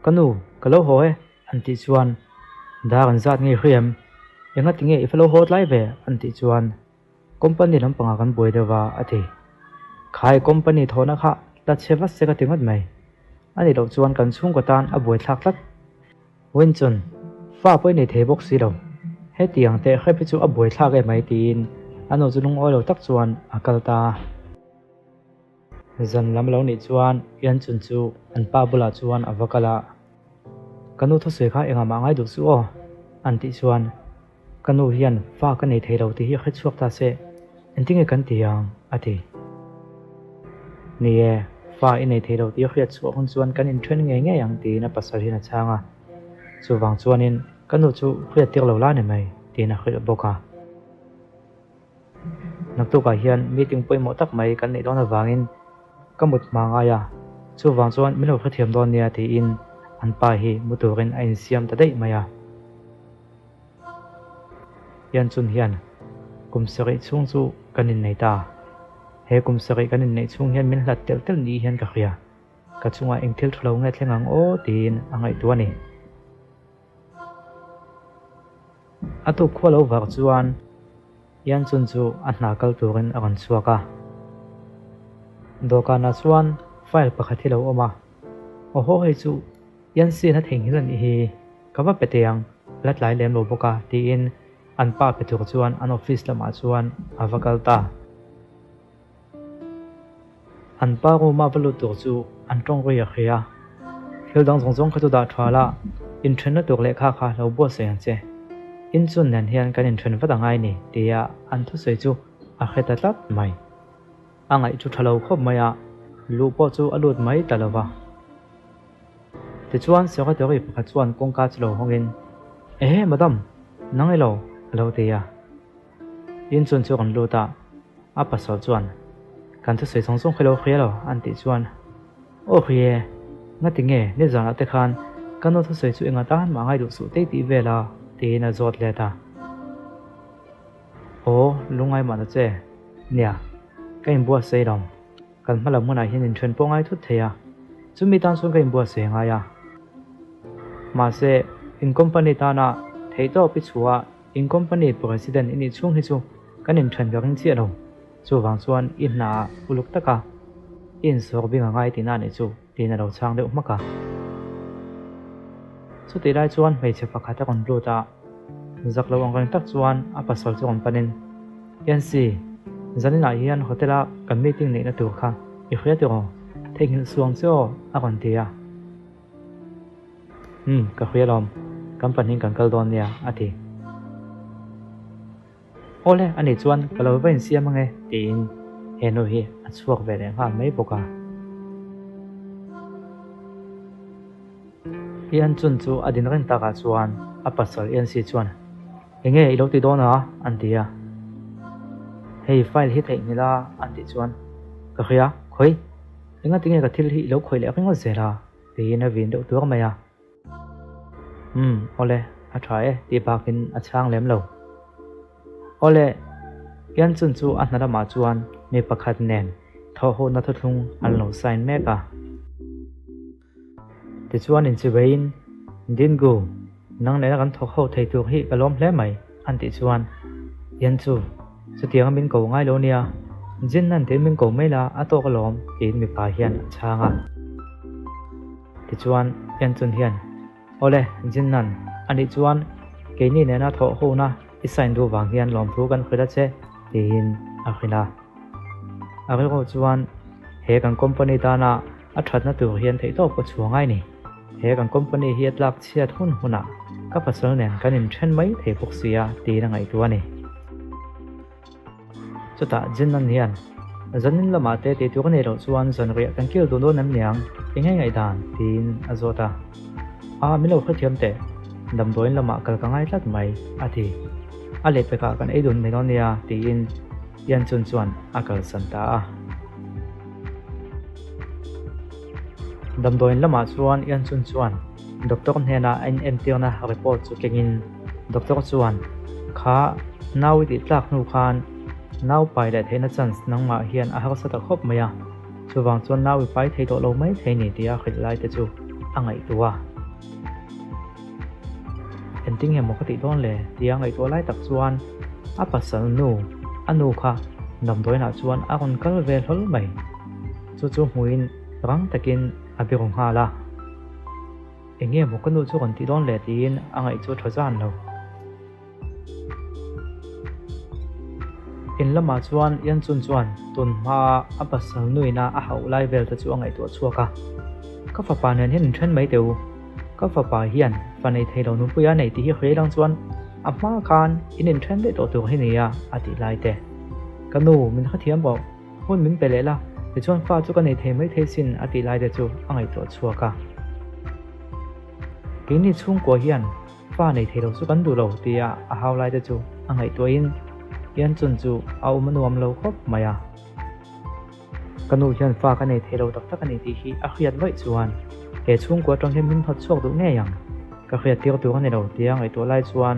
kanu kalo hoe anti chuan daran zat nge khriam enga tinge ifalo hot lai ve anti chuan company lampanga kan boi dewa ati khai company thona kha ta cheva se ka tingat mai ani lo chuan kan chung ko tan a boi thlak lat wen chun fa poi nei the box si lo he tiang te khepi chu a boi thlak e mai tin ano chunung olo tak chuan akalta zan lam lo ni chuan yan chun chu an pa bula chuan avakala kanu those kha enga ma ngai du chu o anti chuan kanu hian fa ka nei theilo ti hi khe chuak ta se entinge kan tiang ati nie fa in nei theilo ti khriat chu hon chuan kan in thlen nge nge yang ti na pasal hin a changa chuwang chuanin kanu chu khriat tik lo la ne mai ti na khri boka naktu ka hian meeting poimo tak mai kan nei dona wangin kamut manga ya chuwang chuan milo kha thiam don nia ti in an pa hi muturin a in siam ta dei maya yan chun hian kumsari chung chu kanin nei ta he kumsari kanin nei chung hian min hlat tel tel ni hian ka khria ka chunga engthil thlo nge thlengang o tin angai tu ani atu kholo war chuan yan chun chu a hna kal turin akan chuaka dokana chuan file pakhathi lo oma o ho hei chu yan sin a theng hilan hi kawa peteang lat lai lem lo boka ti in an pa petur chuan an office lama chuan avakalta an pa ro ma valu tur chu an tong ri a khia thil dang zong zong khatu da thwala in thena tur le kha kha lo bo se an che in chun nan hian kan in thlen vata ngai ni tia an thu sei chu a kheta tlat mai angai chu thalo khop maya lu po chu alut mai talawa ti chuan se ka tori pakha chuan kongka chlo hongin madam nangai lo tia in chun chu kan luta a pasal chuan kan thu sei song song khelo khrialo an ti chuan o khrie nga tinge ne zana te khan kanu thu sei chu enga tan ma ngai du su te ti vela ti na zot le ta o lungai ma na che nia kain bua sei rom kan mala muna hin in thlen pongai thu theya chumi tan sun kain bua se nga ya ma se in company ta na theito pi chuwa in company president ini chung hi chu kan in thlen garing chi alo chu wang chuan in na uluk taka in sorbing ngai ti na ni chu ti na lo chang de umaka chu ti lai chuan mei che pakha ta kon luta zaklo ang kan tak chuan a pasal chu kon panin yan si zanina hian hotela kan meeting nei na tur kha i khria ti ro thengil suang cho a kon tia ka khria lom company kan kal don nia ati ole ani chuan kalo vein siam nge tin heno hi a chuak ve le ha mai boka yan chun chu adin ren ta ka chuan a pasal yan si chuan enge ilo ti dona antia hei file hi thei nila anti chuan ka khia khoi enga tinge ka thil hi lo khoi le ringa zera ti na vin do tur maya ole a try ti bakin a chang lem lo ole yan chun chu a hnara ma chuan me pakhat nen tho ho na thung an lo sign me ka ti chuan in chivein din gu nang ne kan tho ho thei tur hi kalom hle mai an ti chuan yan chu tiang min ko ngai lo nia jin nan te min ko mai la a to kalom in mi pa hian changa ti chuan yan chun hian ole jin nan ani chuan ke ni ne na tho ho na i sign do wang hian lom thu kan khida che tin akhina agel ko chuan he kan company ta na a that na tur hian thei to ko chuangai ni he kan company hi atlak chiat hun huna ka pasal nen kan in thlen mai thei pok sia ti na ngai tu ani chuta jin nan hian zanin lama te ti tu ne ro chuan zan ri kan kil do do nam niang engai ngai dan tin azota milo khathiam te dam doin lama kal ka ngai tlat mai ati ale pe ka kan eidun me nia ti in yan chun chuan akal santa dam doin lama chuan yan chun chuan doctor hena an MTR na report chu kengin doctor chuan kha nawi ti tlak nu khan naw pilot hena chance nangma hian a har sata khop maya chuwang chuan nawi pai thei to lo mai thei ni tia khit lai te chu angai tuwa ending he mo khati don le tiang ai to lai tak chuan a pasal nu anu kha nam doina chuan a kon kal vel hol mai chu muin rang takin abirong hala enge mo kanu chu kon ti don le tin angai chu thazan lo in lama chuan yan chun chuan tun ma a pasal nuina a hau lai vel ta chu angai to chuaka ka fa pa nen hin thren mai teu ka fa pa hian fanei theilo nu puya nei ti hi khrelang chuan a ma khan in thren de to tu hi nia ati lai te kanu min kha thiam bo hun min pelela ti chuan fa chu ka nei the mai the sin ati lai de chu angai to chuaka kini chung ko hian fa nei theilo chu kan du lo tia a hau lai de chu angai to in yan chun chu au manuam lo khop maya kanu hian fa ka nei theilo tak tak ani ti hi a khiat loi chuan he chung ko tang hem min phat chok du nge yang ka khiat tir tu ka nei lo tiang ai to lai chuan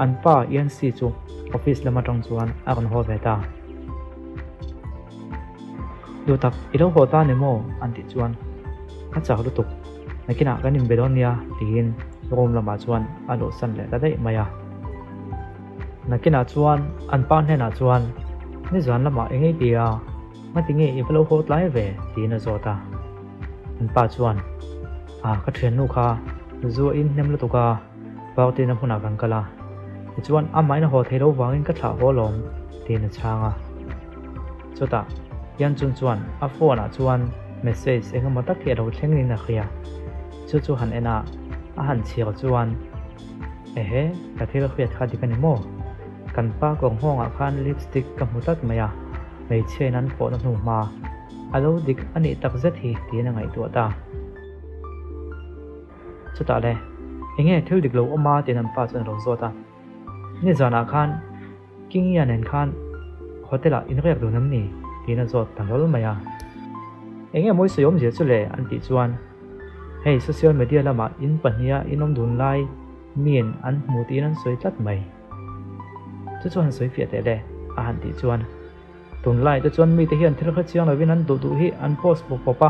an pa yan si chu office lama tang chuan a kan ho ve ta du tak ilo ho ta ne mo an ti chuan a cha lu tuk nakina kanin bedon nia tin rom lama chuan a lo san le ta dei maya nakina chuan an pa hne na chuan ni zan lama engei tia ma tinge i velo hot lai ve ti na zota an pa chuan a ka thian nu kha zu in nem lu tuka bauti na huna kan kala chuan a mai na ho thelo wangin ka tha ho lom ti na changa chota yan chun chuan a phone a chuan message enga ma tak thia ro thlengni na khia chu han ena a han chhiak chuan ehe ka thil khriat kha dikani mo kan pa kong hong a khan lipstick ka mutat maya mei chen an pho na nu ma alo dik ani tak zet hi ti na ngai tu ta chuta le enge thil dik lo oma tin an pa chuan ro zota ni zana khan king yan en khan hotela in rek du nam ni ti na zot tan rol maya enge moi suyom je chu le an ti chuan hey social media lama in pahnia inom dun lai mien an mu ti nan soi tlat mai chu han soi fiat le a han ti chuan tun lai te chuan mi te hian thil kha chiang lovin an du hi an post popa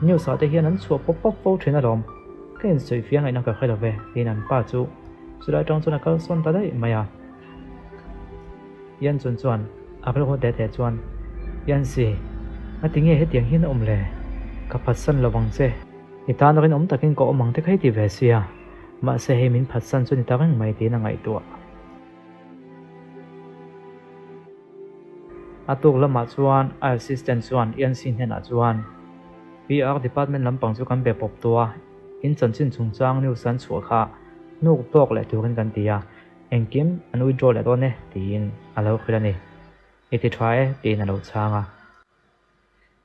news a te hian an chuak pop po thina rom ken soi fiang ai na ka khaila ve tin an pa chu chulai tang chuna kal son ta dai maya yan chun chuan apel ho de te chuan yan si a tinge he tiang hin om le ka phatsan lawang che itan rin om takin ko omang te khai ti ve sia ma se he min phatsan chu ni tawang mai ti na ngai tu atuk lama chuan assistant chuan yan sin hena chuan PR department lampang chu kan be pop tua in chanchin chungchang new san chu kha nuk tok le turin kan tia engkim an withdraw le don ne tin alo khilani iti try tin alo changa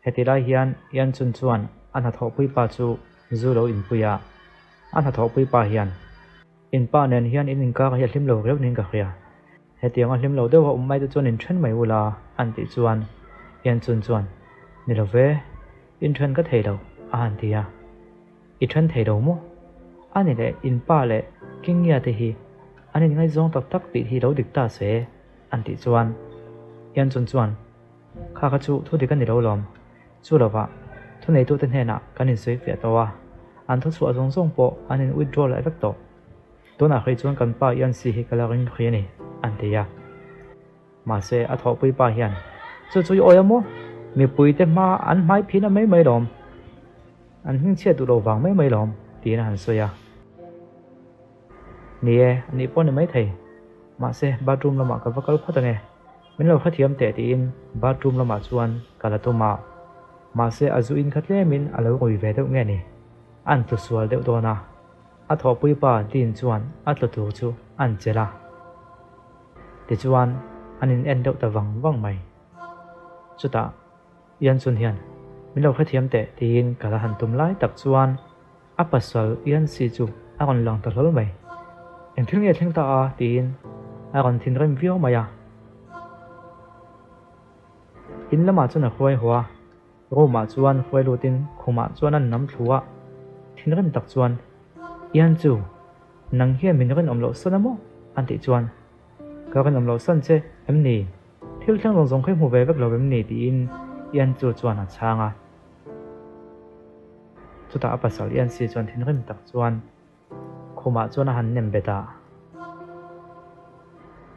heti lai hian yan chun chuan an ha thopui pa chu zulo in puya an ha thopui pa hian in pa nen hian in ka hi hlim lo reu ning ka khia hetiang a hlim lo deuh mai te chuan in then mai ula an ti chuan yan chun chuan ni lo ve in then ka thei lo a han tia i then thei lo mo ani le in pa le king ya te hi ani ngai zong tak tak ti hi lo dik ta se an ti chuan yan chun chuan kha kha chu thu dik ani lo lom chu lova thu nei tu te hna kan in soi fia tawa an thu chu azong zong po an in withdraw la vek to tuna khai chuan kan pa yan si hi kala ring khri ni an te ya ma se a tho pui pa hian chu oyamo mi pui te ma an mai phina mai lom an hing che tu lo wang mai lom ti na han so ya nie ani pon mai thei ma se bathroom lama ka vakal phatange min lo khathiam te ti in bathroom lama chuan kala to ma se azu in khatle min alo ngoi ve deuh nge ni an tu sual deuh do na a tho pui pa tin chuan a tlu tu chu an chela ti chuan anin en deuh ta wang mai chuta yan chun hian min lo khathiam te tin kala han tum lai tak chuan a pasal yan si chu a kon lang ta hlol mai en thil nge thling ta a tin a kon thin rem vio maya in lama chuna khoi huwa roma chuan khoi lutin khuma chuan an nam thluwa thin rem tak chuan yan chu nang hian min ren om lo sanamo an ti chuan ka ren om lo san che em ni thil thlang long zong khai mu ve vek lo em ni ti in yan chu chuan a changa chuta a pasal yan si chuan thin rem tak chuan khoma chuan a han nem beta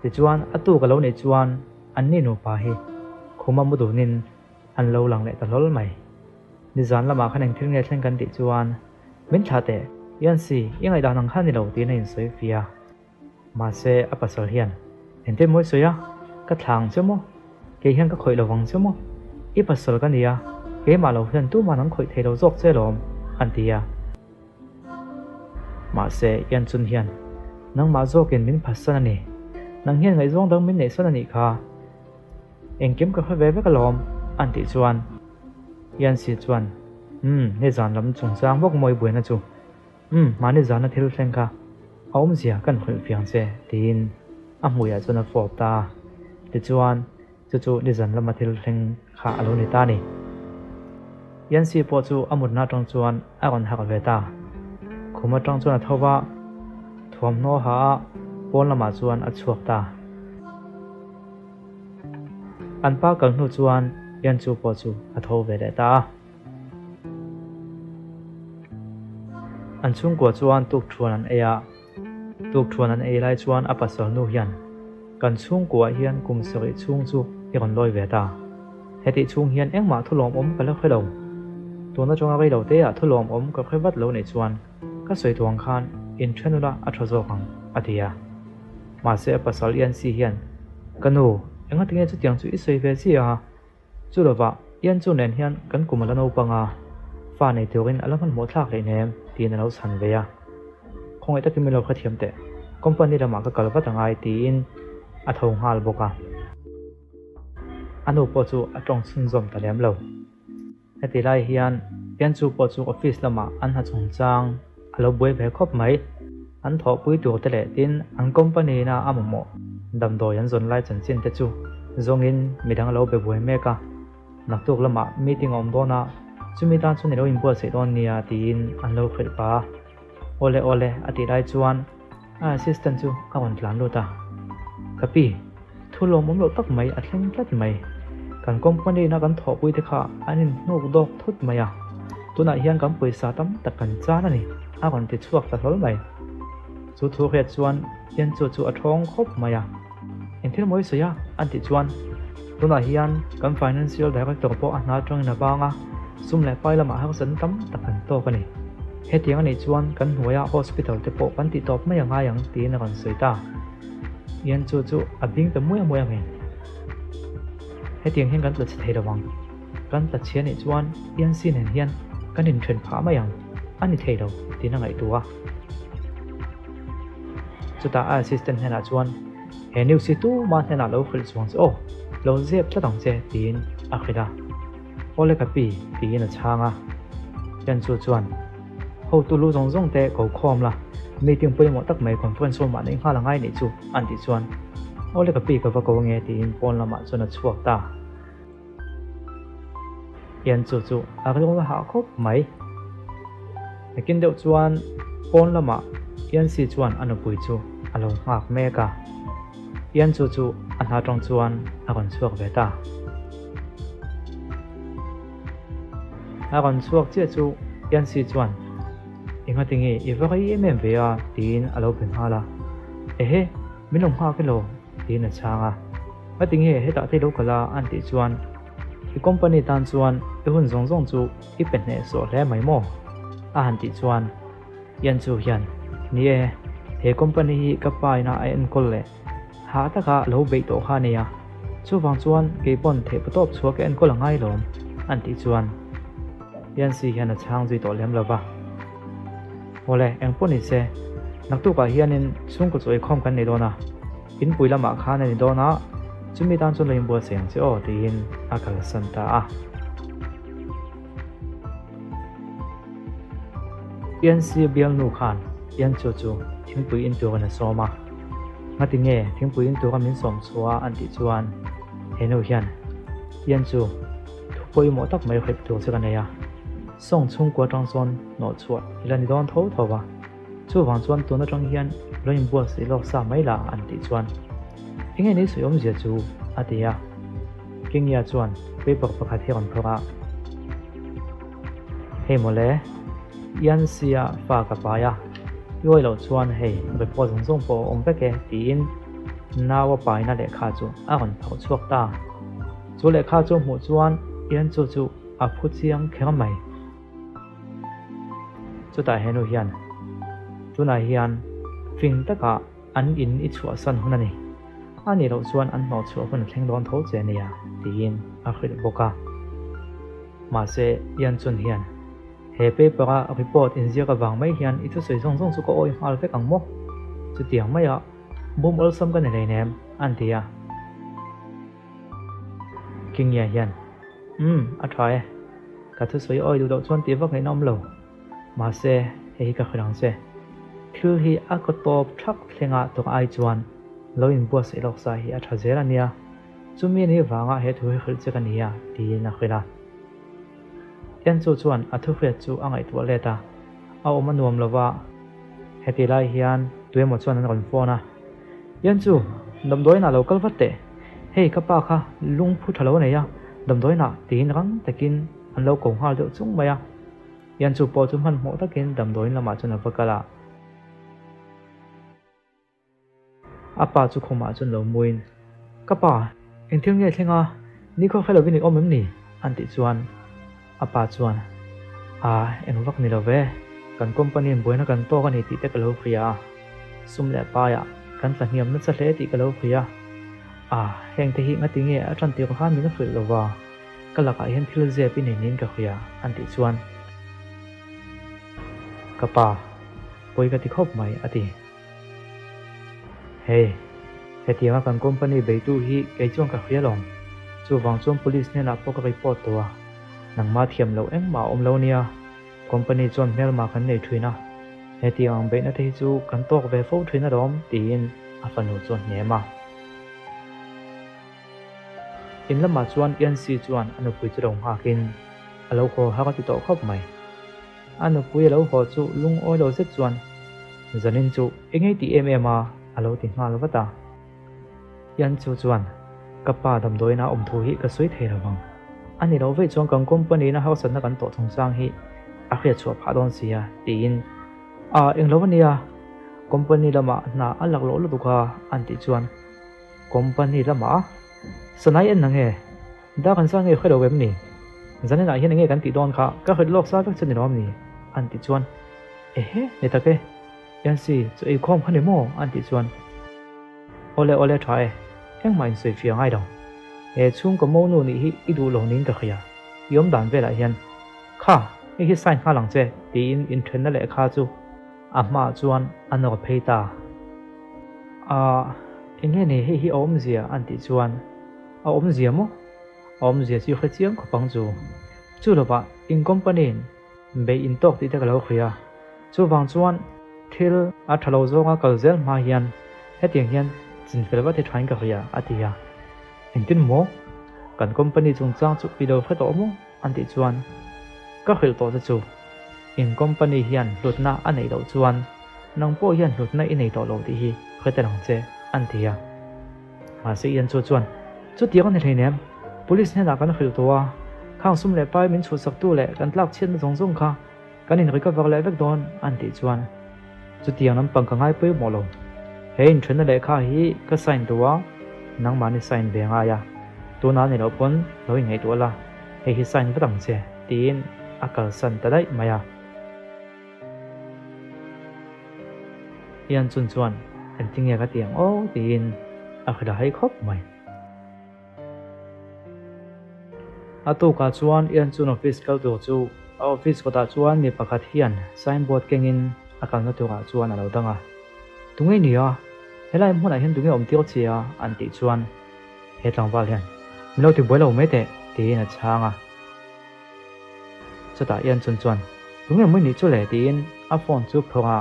ti chuan atu ka lo nei chuan an ni nu pa hi khoma mu du nin an lo lang le ta lol mai ni zan lama khan eng thil nge thleng kan ti chuan min tha te yan si ingai da nang khan ni lo ti na in soi fia ma se a pasal hian ente moi soya ka thlang chemo ke hian ka khoi lo wang chemo i pasal ka nia ke ma lo hian tu ma nang khoi thei lo jok che lom an tia ma se yan chun hian nang ma zokin min phasan ani nang hian ngai zong dang min nei san ani kha engkem ka kha ve ka lom an ti chuan yan si chuan ne zan lam chung sang bok moi buina chu ma ne zan na thil thleng kha aum zia kan khol fiang che tin a hmuya chuna fop ta ti chuan chu ni zan lam thil thleng kha alo ni ta ni yan si po chu amut na tong chuan a gon ha ka ve ta khuma tong chuan a thowa thom no ha pon lama chuan a chuak ta an pa kal nu chuan yan chu po chu a tho ve le ta an chung ko chuan tuk thuan an eya tuk thuan an ei lai chuan a pasal nu hian kan chung ko hian kum sari chung chu i gon loi ve ta heti chung hian engma thulom om kala khelo tuna chunga gai lo te a thulom om ka khrevat lo nei chuan ka soi tuang khan in thenula a thozo khang atia ma se pasal yan si hian kanu enga tinge chu tiang chu i soi ve chi a chu lova yan chu nen hian kan kumala no panga fa nei turin alaman mo thlak le nem tin lo san ve ya khong eta kimelo kha thiam te company lama ka kalwa tangai tin a thong hal boka anu po chu atong sun zom ta lem lo heti lai hian yan chu po chu office lama an ha chung chang alo boi ve khop mai an tho pui tu te le tin an company na amomo dam do yan zon lai chan chin te chu zongin midang lo be boi me ka naktuk lama meeting om do na chumi tan chu ni lo impo se don nia tin an lo khel pa ole ati lai chuan a assistant chu ka wan tlan lo ta kapi thulom om lo tak mai a thleng tlat mai kan company na kan tho pui te kha anin nok dok thut maya tuna hian kan paisa tam tak kan chan ani a kon ti chuak ta hol mai chu thu khe chuan yan chu a thong khop maya in thil moi soya an ti chuan tuna hian kan financial director po a na tong na banga sum le pai lama hang san tam tak kan to kani he tiang ani chuan kan hnuaya hospital te po kan ti top mai anga yang ti na kan soita yan chu a bing te muya nge he tiang hian kan tla thei lawang kan tla chian ni chuan yan sin hen hian kan in thlen pha mai yang ani thei lo ti na ngai tuwa chuta assistant hena chuan he new si tu ma hena lo khil chuang o lo zep tla dang che tin a khida ole ka pi ti na changa yan chuan ho tu lu zong te ko khom la meeting poi mo tak mai conference ma nei khala ngai ni chu an ti chuan ole ka pi ka va ko nge ti in pon lama chuna chuak ta yan chu a ro ha khop mai lekin deuh chuan pon lama yan si chuan anu pui chu alo ngak me ka yan chu an ha tong chuan a kon chuak ve ta a kon chuak che chu yan si chuan inga tingi iwai emem ve a tin alo pen hala ehe minong ha ke lo tin a changa a tingi he ta te lo kala an ti chuan i company tan chuan e hun zong chu i pen ne so le mai mo a han ti chuan yan chu hian ni e he company hi ka pai na en kol le ha ta ka lo be to kha ne ya chu wang chuan ke pon the patop chuak en kol angai lom an ti chuan yan si hian a chang ji to lem lova ole eng poni se naktu ka hianin chung ko choi khom kan nei dona in puila ma kha nei dona chumi tan chu leim bo seng che o tin a kal san ta a yan si bial nu khan yan chu thingpui in tu kana soma ngati nge thingpui in tu ka min som chua an ti chuan henu hian yan chu thupoi mo tak mai khep tu che kana ya song chung kwa tang son no chua ilani don tho thowa chu wang chuan tu na tang hian loin bo si lok sa mai la an ti chuan inge ni suyom je chu atia king ya chuan paper pakhat hian thora he mole yan sia fa ka pa ya yoi lo chuan hei report zong po om veke tin nawa paina lekha chu a ron phau chuak ta chu lekha chu mu chuan ian chu a phu chiang kheng mai chu ta henu hian tuna hian fing taka an in I chua san hunani ani lo chuan an mau chu hun thleng don tho che nia tin a khil boka ma se ian chun hian he paper a report in zia ka wang mai hian I chu sei zong chu ko oi mal vek ang mo chu tiang mai a bum ol sam kan nei nem an tia king ya hian a thai ka thu sei oi du do chuan ti vak nei nom lo ma se he ka khirang se thil hi a ko top thak thlenga to ai chuan lo in bo se lok sa hi a tha zer ania chumi ni wanga he thu khil che kan nia ti na khila yan chu chuan a thu khre chu angai tu le ta a oma nuam lova heti lai hian tuem mo chuan an ron phone a yan chu damdoi na local vatte hei ka pa kha lung phu thalo ne ya damdoi na tin rang takin an lo kong hal do chung maya yan chu po chu man mo takin damdoi lama chuna vakala apa chu khoma chun lo muin ka pa eng thil nge thlenga ni kho khelo vini omem ni an ti chuan apa chuan eng vak ni lo ve kan company boina kan to kan ti te ka lo khria sum le pa ya kan tla hiam na cha hle ti ka lo khria heng te hi ngati nge a tran ti ko khan mi na khil lo wa kalaka hian thil je pi nei nin ka khria an ti chuan ka pa poi ka ti khop mai ati hei hetianga kan company beitu hi ke chong ka khria long chu wang chom police ne na pok report to a nang ma thiam lo eng ma om lo nia company chon mel ma kan nei thuina hetiang be na te chu kan tok ve fo thuina rom tin a fanu chon ne ma in lama chuan NC chuan anu pui chu rong ha kin alo kho ha ka ti to khop mai anu pui lo ho chu lung oi lo se chuan zanin chu engei ti MMA alo ti ngal wata yan chu chuan kapa dam doina om thu hi ka soi the rawang ani lo ve chuan kan company na house na kan to thong sang hi a khia chu pha don sia tin eng lo wania company lama na alak lo lu kha an ti chuan company lama sanai en nange da kan sang nge khelo wem ni zanin a hian nge kan ti don kha ka khid lok sa vek chen rom ni an ti chuan ne ta ke yan si chu ei khom khani mo an ti chuan ole thai eng main sei fiang ai dong e chung ko mo nu ni hi idu lo nin ka khia yom dan ve la hian kha hi sign kha lang che tin in thlen na le kha chu ama chuan an ro pheita enge ne hi om zia an ti chuan om zia mo om zia chi kha chiang ko pang chu lo ba in company be in tok ti ta ka lo khia chu wang chuan thil a thalo zonga kalzel ma hian hetiang hian chin felwa te thain ka khia atia engtin mo kan company chung chang chu pilo khato mo anti chuan ka khil to chu in company hian lutna anei lo chuan nang po hian lutna inei to lo ti hi khatarang che antia ma se yan chu chuan chu tiang ne hleinem police ne na kan khil to wa khang sum le pai min chu sak tu le kan tlak chen zong kha kan in recover le vek don anti chuan chu tiang nam pang ka ngai pe mo lo hein thlen le kha hi ka sign to wa nang mani sign be nga ya tu na ni lo pon lo ngai to la hi sign vatang che tin akal san ta dai maya yan chun chuan an tinge ka tiang tin akhira hai khop mai atu ka chuan yan chun office kal to chu office ko ta chuan mi pakhat hian signboard kengin akal na tu ka chuan alo danga tungai nia helai hmuna hian tungai om tir chia an ti chuan he tlangwal hian milo ti boilo me te tin a changa chata yan chun chuan tungai moi ni chu le tin a phone chu phonga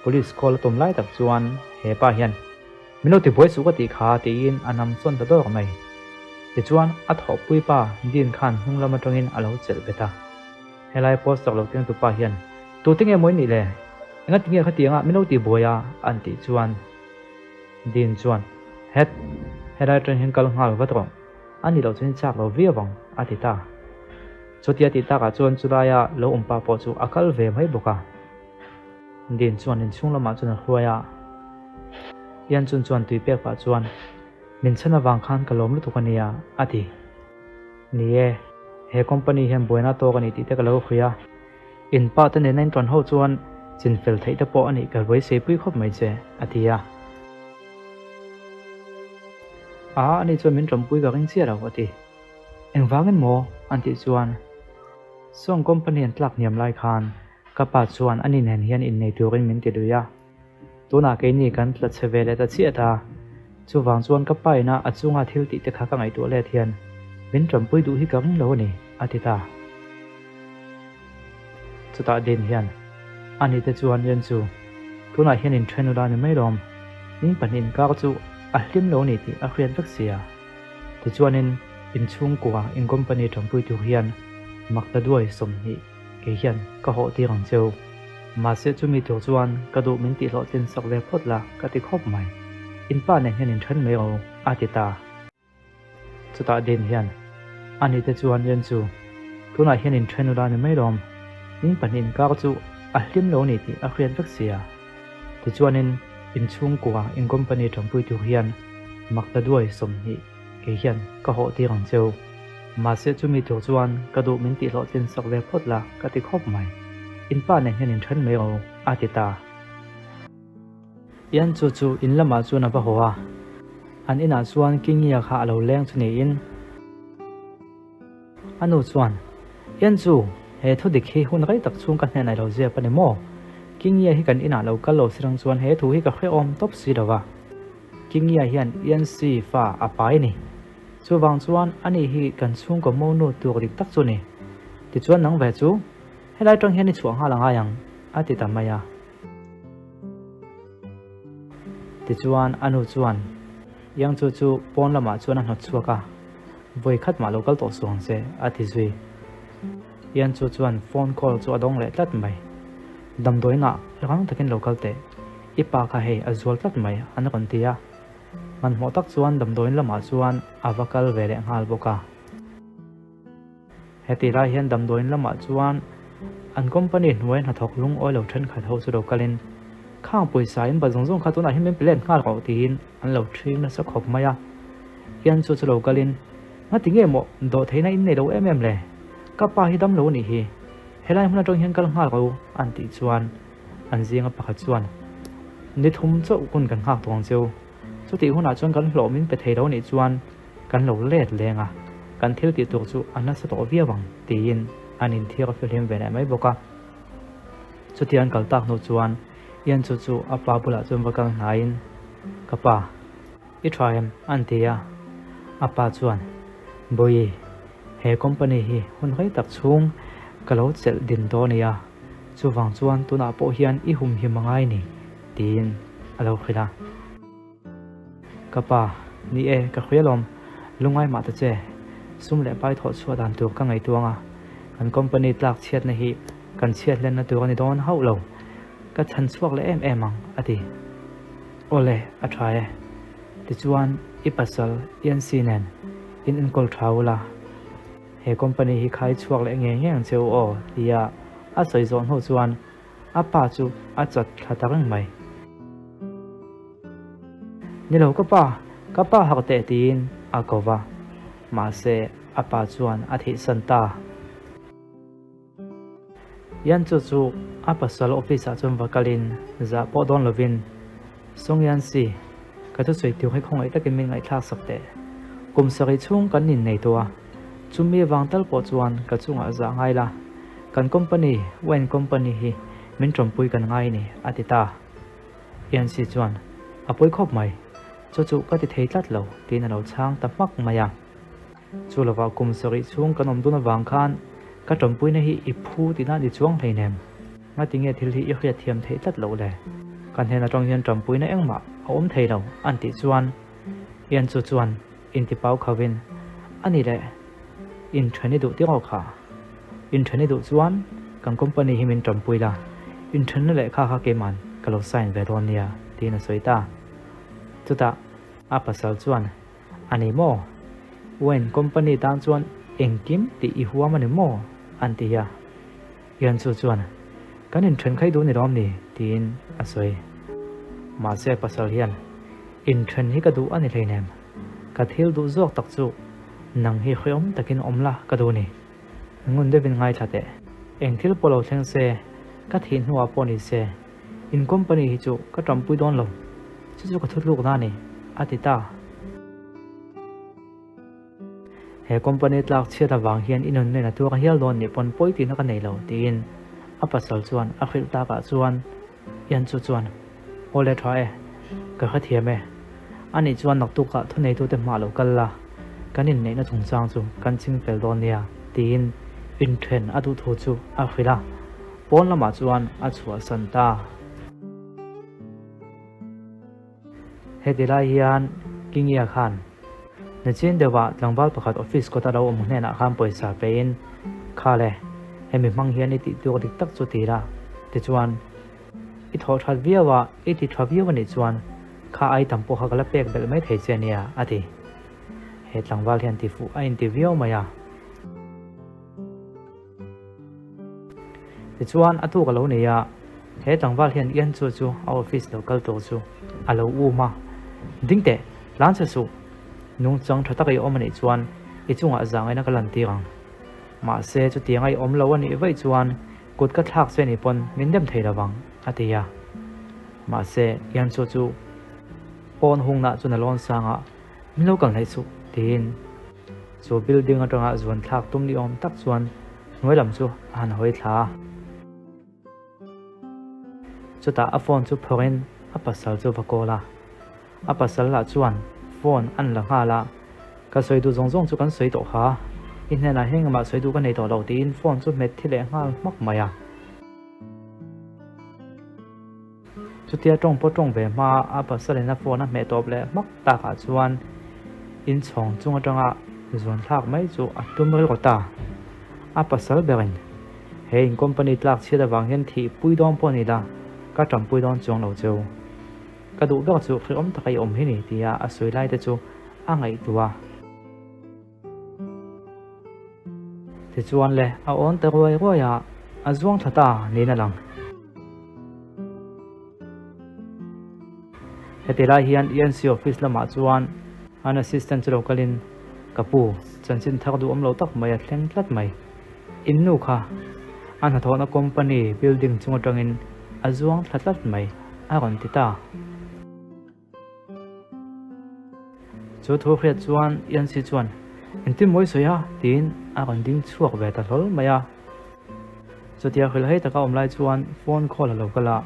police call tom lai tak chuan he pa hian milo ti boi su ka ti kha tin anam chon ta dor mai ti chuan a tho pui pa din khan hunglama tangin alo chel beta helai post tak lo teng tu pa hian tu tinge moi ni le nga tinge kha tianga milo ti boya an ti chuan din chuan helai tren hin kal ngal wa tro ani lo chen chak lo viawang atita chutia ti ta ka chuan chulaya lo umpa po chu akal ve mai boka din chuan in chung lama chuan hruaya yan chuan tui pek pa chuan min chana wang khan kalom lu tukania ati ni e he company hem boina to kani ti te kalo khria in pa ta ne nain tron ho chuan chin fel thei ta po ani kal voi se pui khop mai che atia ani chuan min trom pui ga ring chia raw ati engwangin mo anti chuan song company an tlak niam lai khan kapa chuan ani nen hian in nei turin min ti duya tuna ke ni kan tla chevele ta chi ata chuwang chuan kapa ina achunga thil ti te kha ka ngai tu le thian min trom pui du hi kam lo ni atita chuta din hian ani te chuan yen chu tuna hian in thenu da ni mai rom ning panin ka chu a hlim lo ni ti a khrian vak sia ti chuanin in chung kwa in company trom pui tu hian makta duai som ni ke hian ka ho ti rang cheu ma se chu mi to chuan ka du min ti lo tin sak le phot la ka ti khop mai in pa ne hian in than me o atita chuta din hian ani te chuan yen chu tuna hian in thenu da ni mai rom ning panin ka chu a hlim lo ni ti a khrian vak sia ti chuanin in chung kwa in company trom pui tu hian makta duai som ni ke hian ka ho ti rang cheu ma se chu mi to chuan ka du min ti lo tin sak le phot la ka ti khop mai in pa ne hian in than me o atita yan chu in lama chu na ba hoa an ina chuan kingia kha alo leng chu ni in anu chuan yan chu he thu dik hi hun rai tak chung ka hne nai lo je pa ne mo kingia hi kan ina lo kal lo sirang chuan he thu hi ka khre om top si dawa kingia hian yan si fa apai ni chuwang chuan ani hi kan chung ko mo nu tur dik tak chu ni ti chuan nang ve chu helai tang hian ni chuang ha langa yang ati tamaya ti chuan anu chuan yang chu pon lama chuan an hot chuaka voi khat ma local to suang se ati zui yan chuan phone call chu adong le tlat mai dam doina rang takin local te ipa kha he azol tlat mai an kon tia man mo tak chuan dam doin lama chuan avakal vele ngal boka heti ra hian dam doin lama chuan an company hnuai na thok lung oi lo then khat ho chu lokalin khang poisa in bazong zong khatuna himen plan ngal ko tin an lo thring na sa khop maya yan chu lokalin ma tinge mo do theina in nei lo le kapa hi dam lo ni hi helai huna tong hian kal ngal ko an ti chuan an zinga pakhat chuan ni thum chu kun kan hak tong cheu chu ti huna chuan kan hlo min pe thei lo ni chuan kan lo let lenga kan thil ti tur chu ana sa to viawang tin anin thira film ve mai boka chu ti an kal tak no chuan yan chu apa bula chum wakal nain kapa I try an tia apa chuan boi he company hi hun gai tak chung kalo chel din do nia chuwang chuan tuna po hian I hum hi mangai ni tin alo khila kapa ni e ka khrialom lungai ma ta che sum le pai tho chua dan tur ka ngai tuanga kan company tlak chiat na hi kan chiat len na tur ni don hau lo ka chan chuak le em ang ati ole a try ti chuan I pasal yan sinen in kol thawla he company hi khai chuak le nge ang cheu o tia a soi zon ho chuan a pa chu a chat thatarang mai nilo ka pa hakte tin a kova ma se a pa chuan a thi santa yan chu a pasal office a chum vakalin za po don lovin song yan si ka tu soi tiu hai khong ai takin min ngai thak sakte kum sari chung kan nin nei towa chumi wangtal po chuan ka chunga za ngai la kan company wen company hi min trompui kan ngai ni atita yan si chuan apoi khop mai chu ka ti thei tlat lo tin alo chang ta mak maya chu lawa kum sari chung kanom duna wang khan ka trompui na hi I phu ti na ni chuang theinem nga tinge thil hi I khria thiam thei tlat lo le kan hena tong hian trompui na engma om thei lo an ti chuan yan chuan in ti pau khawin ani le in thani du ti kha in thani du chuan kan company hi min trompui la in thani le kha ke man kalo sign ve don nia ti na soita chuta a pasal chuan ani mo wen company tang chuan engkim ti I huwa mani mo an ti ya yan chuan kan in thren khai du ni rom ni tin asoi ma se pasal hian in thren hi ka du ani hleinem ka thil du zok tak chu nang hi khom takin omla ka du ni ngun de bin ngai thate eng thil polo thleng se ka thin huwa poni se in company hi chu ka trampui don lo chu ka thutluk na ni atita he company tlak chheta wang hian inon ne na tu ka hial don ni pon poi ti na ka nei lo tin a pasal chuan a khil ta ka chuan yan chu chuan ole thwa e ka kha thiam e ani chuan nak tu ka thunei tu te ma lo kal la kanin nei na thung chang chu kan ching fel don nia tin in thren adu thu chu a khila pon lama chuan a chua san ta he de lai hian kingia khan na chen dewa tlangwal pakhat office ko ta lo om hne na kham poisa pein khale hemi mang hian ti tu dik tak chu tira ti chuan i tho that viawa i ti tha viawa ni chuan kha ai tampo ha kala pek bel mai thei chenia ati he tlangwal hian ti fu a interview maya ti chuan atu ka lo ne ya he tlangwal hian yan chu chu a office local to chu alo u ma dingte lan cha su nung chang tha takai om ani chuan i chunga zangai na kalan ti rang ma se chu tiangai om lo ani vai chuan kut ka thak se ni pon mindem thei rawang atia ma se yan chu chu pon hung na chuna lon sanga milo kal nei chu tin chu building atanga zon thak tum ni om tak chuan noi lam chu an hoi thla chuta a phone chu phorin a pasal chu vakola a pasal la chuan phone an la nga la ka soi du zong zong chu kan soi to ha in hena heng ma soi du kan nei to lo tin phone chu met thile nga mak maya chutia tong po tong ve ma a pasal na phone a me top le mak ta ka chuan in chong chung atanga zon thak mai chu atum rel ko ta a pasal berin he in company tlak chheda wang hen thi pui dom po ni la ka tam pui don chong lo chu ka du ba chu khom takai om hi ni tia a soi lai te chu a ngai tua ti chuan le a on te roi roya a zuang thata ni na lang heti lai hian ENC office lama chuan an assistant localin kapu chanchin thak du om lo tak mai a thleng tlat mai in nu kha an hathona company building chunga tangin a zuang thlatlat mai a ron ti ta chu thu khriat chuan ENC chuan intim moi soya tin a ron ding chuak ve ta hlol maya chutia khil hei taka omlai chuan phone call lo kala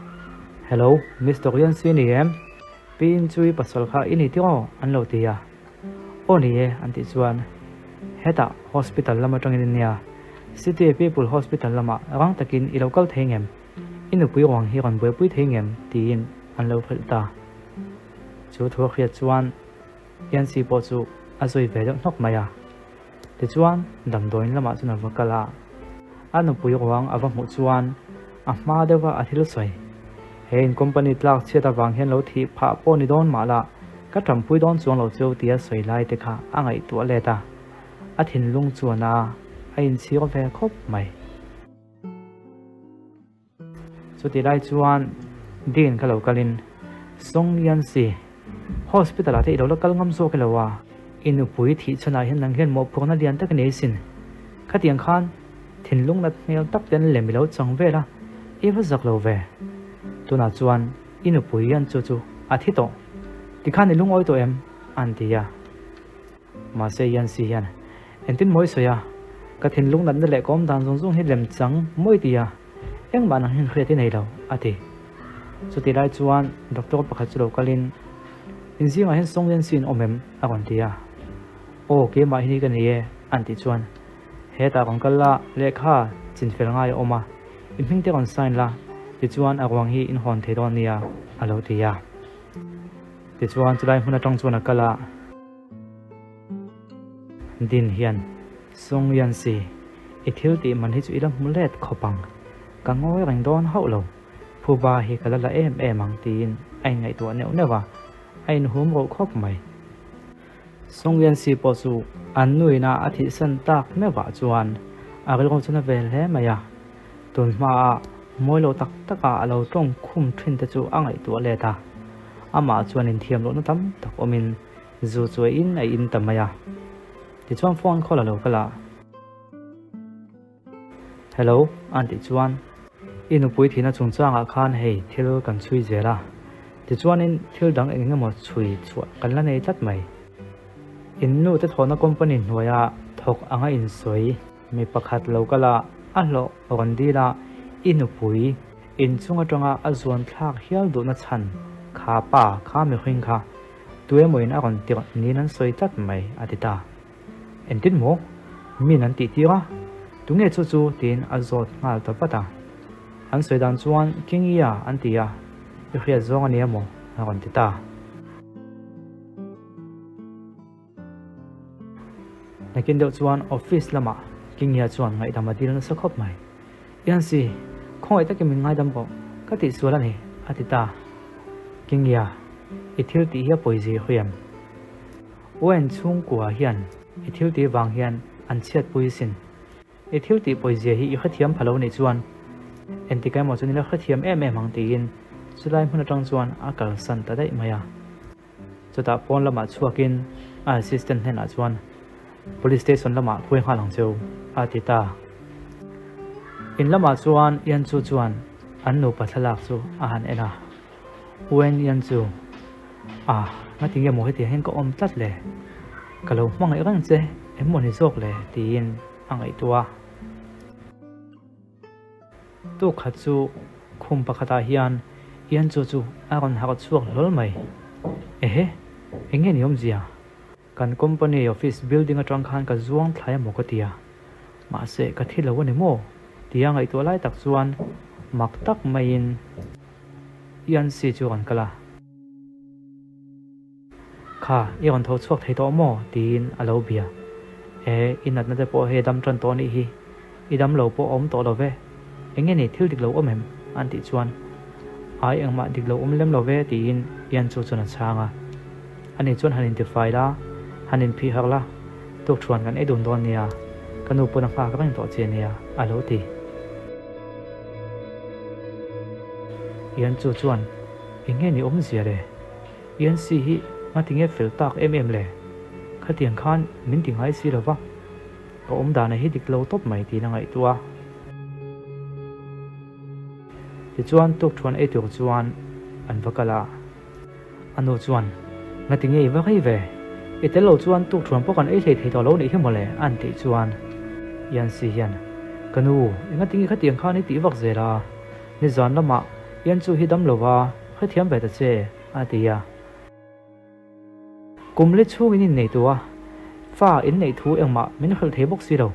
hello Mr. ENC ni em pin chui pasal kha ini tio an lo tia oni e anti chuan heta hospital lama tangin nia city people hospital lama rang takin i local thengem inu pui wang hi ron boi pui thengem tin an lo philta chu thu khriat chuan yan si po chu azoi ve dok nok maya ti chuan dam doin lama chuna vakala anu pui wang awa mu chuan a ma dewa a thil soi hein company tlak cheta wang hen lo thi pha po ni don mala ka trampui don chuang lo cheu tia soi lai te kha angai tu le ta a thin lung chuana a in chi ve khop mai chu ti lai chuan din ka lo kalin song yan si hospital ate lo kal ngam zo ke lawa inu pui thi chuna hen nang hen mo phona lian tak nei sin khatiang khan thin lung na mel tak ten le milo chang ve la e va zak lo ve tuna chuan inu pui yan chu chu a thi to ti khan ni lung oi to em an tia ma se yan si yan entin moi soya ka thin lung nan le kom dan zong zong hi lem chang moi tia eng ban hin khre nei lo ati chu ti lai chuan doctor pakhat chu lo kalin inzi ma hen song yan sin omem a kon tia o ke ma hi ka ni e an ti chuan he ta kong kala lekha chin fel ngai oma in hing te kon sign la ti chuan awang hi in hon the don nia alo tia ti chuan chulai huna tong chuan kala din hian song yan si i thil ti man hi chu ilam mulet khopang ka ngoi rang don hau lo phuba hi kala la em ang tin ai ngai tu neu newa ai nu hum ro khop mai song yan si po chu an nui na athi san tak me wa chuan a ril ko chuna vel he maya tun ma môi lo tak taka lo trong khum thin te chu angai tu le ta ama chuan in thiam lo na tam tak omin zu chuai in ai in tamaya ti chuan phone call lo kala hello anti chuan inu pui thina chungchanga khan hei thil kan chui zela ti chuan in thil dang engemaw chui chuan kan la nei tat mai in nu te thona company hnuaya thok anga in soi mi pakhat lo kala a hlo rondila inu pui in chunga tanga a zuan thlak hial du na chan kha pa kha mi hring kha tuai moin a ron tir ni nan soi tat mai atita entin mo mi nan ti tira tunge chu chu tin azot ngal ta pata an soi dan chuan kingia antia i khia zong ani amo a ron tita nakin deuh chuan office lama kingia chuan ngai damadil na sakhop mai yan si khoi ta ke min ngai dam ko ka ti suala ni atita kingia ithil ti hi poizi khuyam wen chung kwa hian ithil ti wang hian an chiat puisin ithil ti poizi hi i khathiam phalo ni chuan entikai mo chunila khathiam em ang tin chulai hmun atang chuan akal san ta dai maya chuta pon lama chuakin assistant hena chuan police station lama khoi halang cheu atita in lama chuan yan chu chuan an nu pathalak chu a han ena wen yan chu nga tinge mo heti hen ko om tat le kalo mangai rang che emoni zok le tin angai tua tu khachu khum pakhata hian yan chu chu aron ha chuak lol mai ehe enge niom zia kan company office building atang khan ka zuang thlai mo ka tia ma se ka thilo ni mo tia ngai to lai tak chuan mak tak mai in yan si chu kan kala kha yon tho chuak thei to mo tin alo bia inat na te po he dam tran to ni hi idam lo po om to lo ve enge ni thil dik lo omem anti chuan ai engma dik lo om lem lo ve tin yan chu chuna changa ani chuan han identify la hanin phi hakla tok chuan kan edun don nia kanu puna kha ka to che nia alo ti yan chu chuan enge ni om zia re yan si hi ma tinge fel tak le khatiang khan min tingai si lova ko om dana hi dik lo top mai ti na ngai tua ti chuan tok chuan e tok chuan an vakala anu chuan nga tinge i va khai ve itelo chuan tok chuan pokan e thei to lo ni hi mole an ti chuan yan si hian kanu nga tinge khatiang khan ni ti vak zera ni zan lama yan chu hi dam lova khathiam be ta che atia kumle chu in nei tua fa in nei thu engma min khal the bok si ro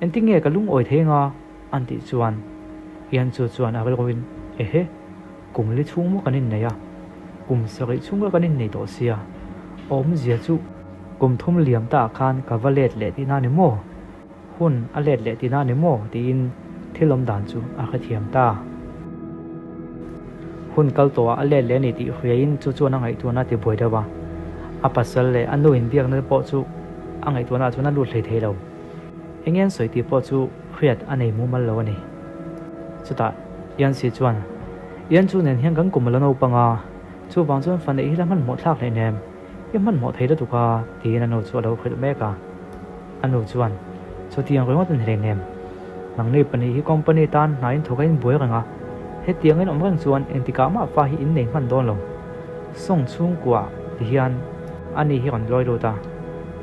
en tinge ka lung oi thenga anti chuan yan chu chuan a roin ehe kumle chu mo kanin nei ya kum sari chunga kanin nei to sia om zia chu kum thum liam ta khan ka valet le ti na ni mo hun a let le ti na ni mo tin thilom dan chu a khathiam ta hun kal to a let le ni ti hrein chu chu na ngai tu na ti boi dawa apasal le anu in biak na po chu angai tu na chu na lu thlei thei lo engen soi ti po chu khriat anei mu mal lo ani chuta yan si chuan yan chu nen hian kan kum lo no panga chu wang chuan fan ei lam han mo thlak le nem i man mo thei da tu ka ti na no chu lo khrit me ka anu chuan chu tiang ro ngot hen nem nang nei pani hi company tan nain thokain boi ranga he tiang en om rang chuan entika ma fa hi in nei man don lo song chung kwa ti hian ani hi kan loi lo ta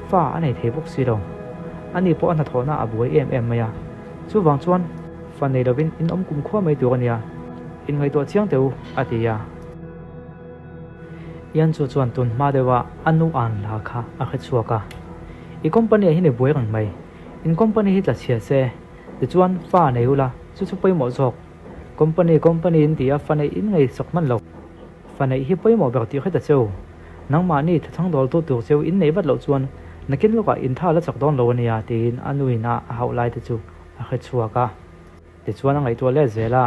fa anei thei bok si lo ani po an thona abuai em maya chu wang chuan fan nei lovin in om kum khwa mai tu ania in ngai to chiang teu atia yan chu chuan tun ma dewa anu an la kha a kha chuaka i company hi ne boi rang mai in company hi tla chia se ti chuan fa nei ula chu chu poi mo jok company in tia fa nei in ngai sok man lo fa nei hi poi mo ber ti kha ta cheu nang ma ni thang dol tu cheu in nei bat lo chuan nakin lo ka in tha la chak don lo ania tin anuina a hau lai te chu a kha chuaka ti chuan ngai to le zela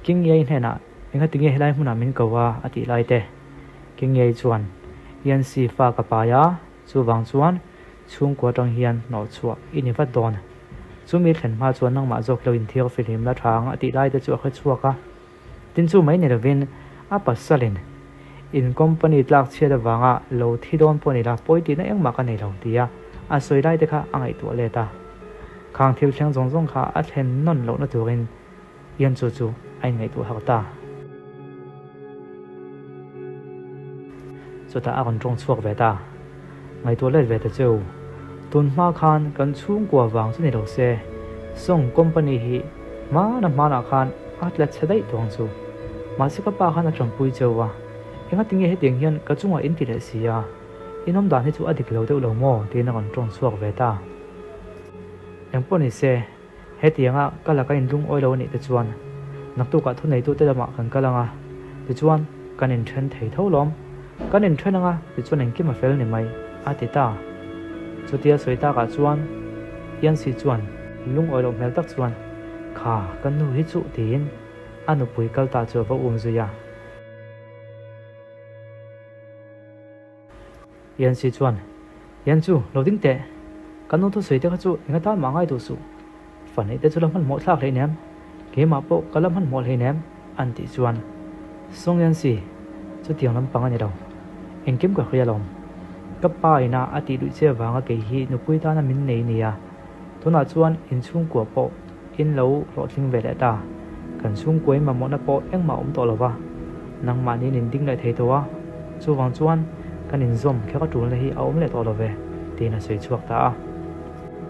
king ye hena enga tinge helai huna min kawa ati lai te king ye chuan yan si fa ka pa ya chu wang chuan chung ko tang hian no chua ini va don chu mi thlen ma chuan nang ma jok lo in thiar filim la thang ati lai te chu kha chuaka tin chu mai ne rovin a pasalin in company tlak chhe da wanga lo thi don poni la poiti na eng ma ka nei lo tia a soi lai te kha angai tu le ta khang thil thleng zong zong kha a thlen non lo na turin yan chu chu ai ngai tu hak ta chuta a kon tong chuak ve ta ngai tu le ve ta chu tun ma khan kan chung kwa wang chu nei lo se song company hi ma na khan atla chedai tong chu ma se ka pa khan a champui chewa enga tinge he ding hian ka chunga in ti le sia inom dan hi chu adik lo deuh lo mo te na kon tong chuak ve ta engponi se he tianga kala ka in lung oi lo ni te chuan nak tu ka thu nei tu te lama kan kalanga te chuan kan in then thei tho lom kan in then anga te chuan eng ki ma fel ni mai ati ta chutia soita ka chuan yan si chuan lung oi lo mel tak chuan kha kan nu hi chu tin anu pui kal ta chu ba zuya yan si chuan yan chu lo ding te kan nu thu soite kha chu inga ta mangai tu su fan ite chu lam han mo thlak le nem ke ma po kalam han mo le nem an ti chuan song yan si chu tiang lam pang ani lo engkim ka khria lom ka pa ina ati du che wanga ke hi nu pui ta na min nei nia tuna chuan in chung ko po in lo ro thling ve le ta kan chung koi ma mo na po eng ma to lova nang ma ni nin ding lai thei to wa chu wang chuan kan in zom khe ka tul le hi a le to love ti na sei chuak ta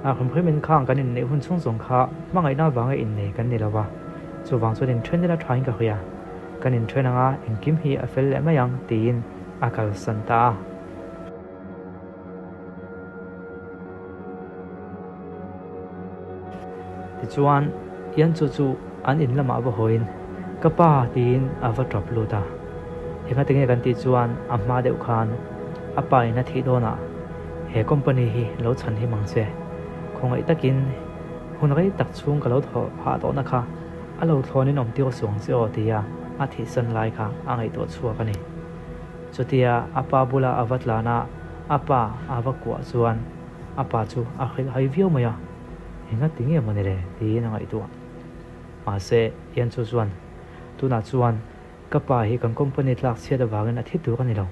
a khum khim khang kan in nei hun chung zong kha mangai na wanga in nei kan ni lova chu wang chuan in train la trying ka khia kan in train anga in kim hi a fel le mayang tin akal santa ti chuan yan chu chu an in lama ba hoin kapa tin ava drop lu ta enga tinge kan ti chuan amma deuh khan apa ina thi dona he company hi lo chan hi mangse khongai takin hunrai tak chung ka lo tho ha to na kha alo thlonin om ti ko suang che o tia a thi san lai kha angai to chua ka ni chutia apa bula avatlana apa avakwa chuan apa chu a khil hai view maya enga tinge monere ti na ngai tu ma se yan chu chuan tuna chuan kapa hi kan company tlak chhe da wangin a thi tu ka ni lo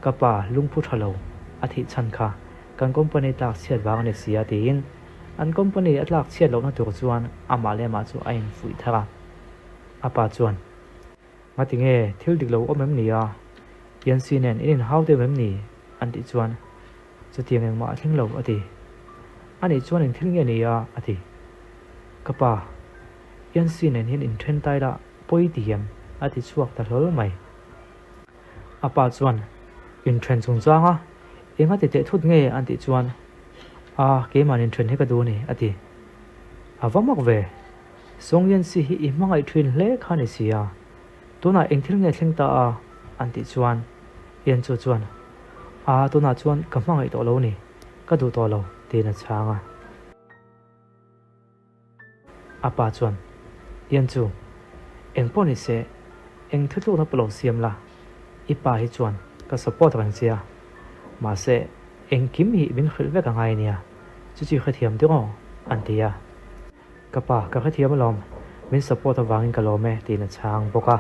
kapa lungphu thalo a thi chan kha kan company tlak chhe wang ne sia tin an company atlak chhe lo na tu chuan ama le ma chu ain fui thara apa chuan matinge thil dik lo omem nia yan sinen in how de mem ni an ti chuan chu tiang ma thling lo ati ani chuan in thil nge nia ati kapa yan sinen hin in thren tai la poi tiam ati chuak ta hlol mai apa chuan in thren chung changa enga te te thut nge an ti chuan a ke man in thren he ka du ni ati awamak ve song yan si hi i mangai thin hle khani sia tuna eng thil nge thleng ta a an ti chuan yan chu chuan a tuna chuan ka mangai to lo ni ka du to lo te na changa apa chuan yan chu eng poni se eng thutlu na polo siam la ipa hi chuan ka support kan sia ma se eng kim hi bin khil ve ka ngai nia chu chi khathiam de ngo an tia kapa ka khathiam lom min support awangin ka lome ti na chang boka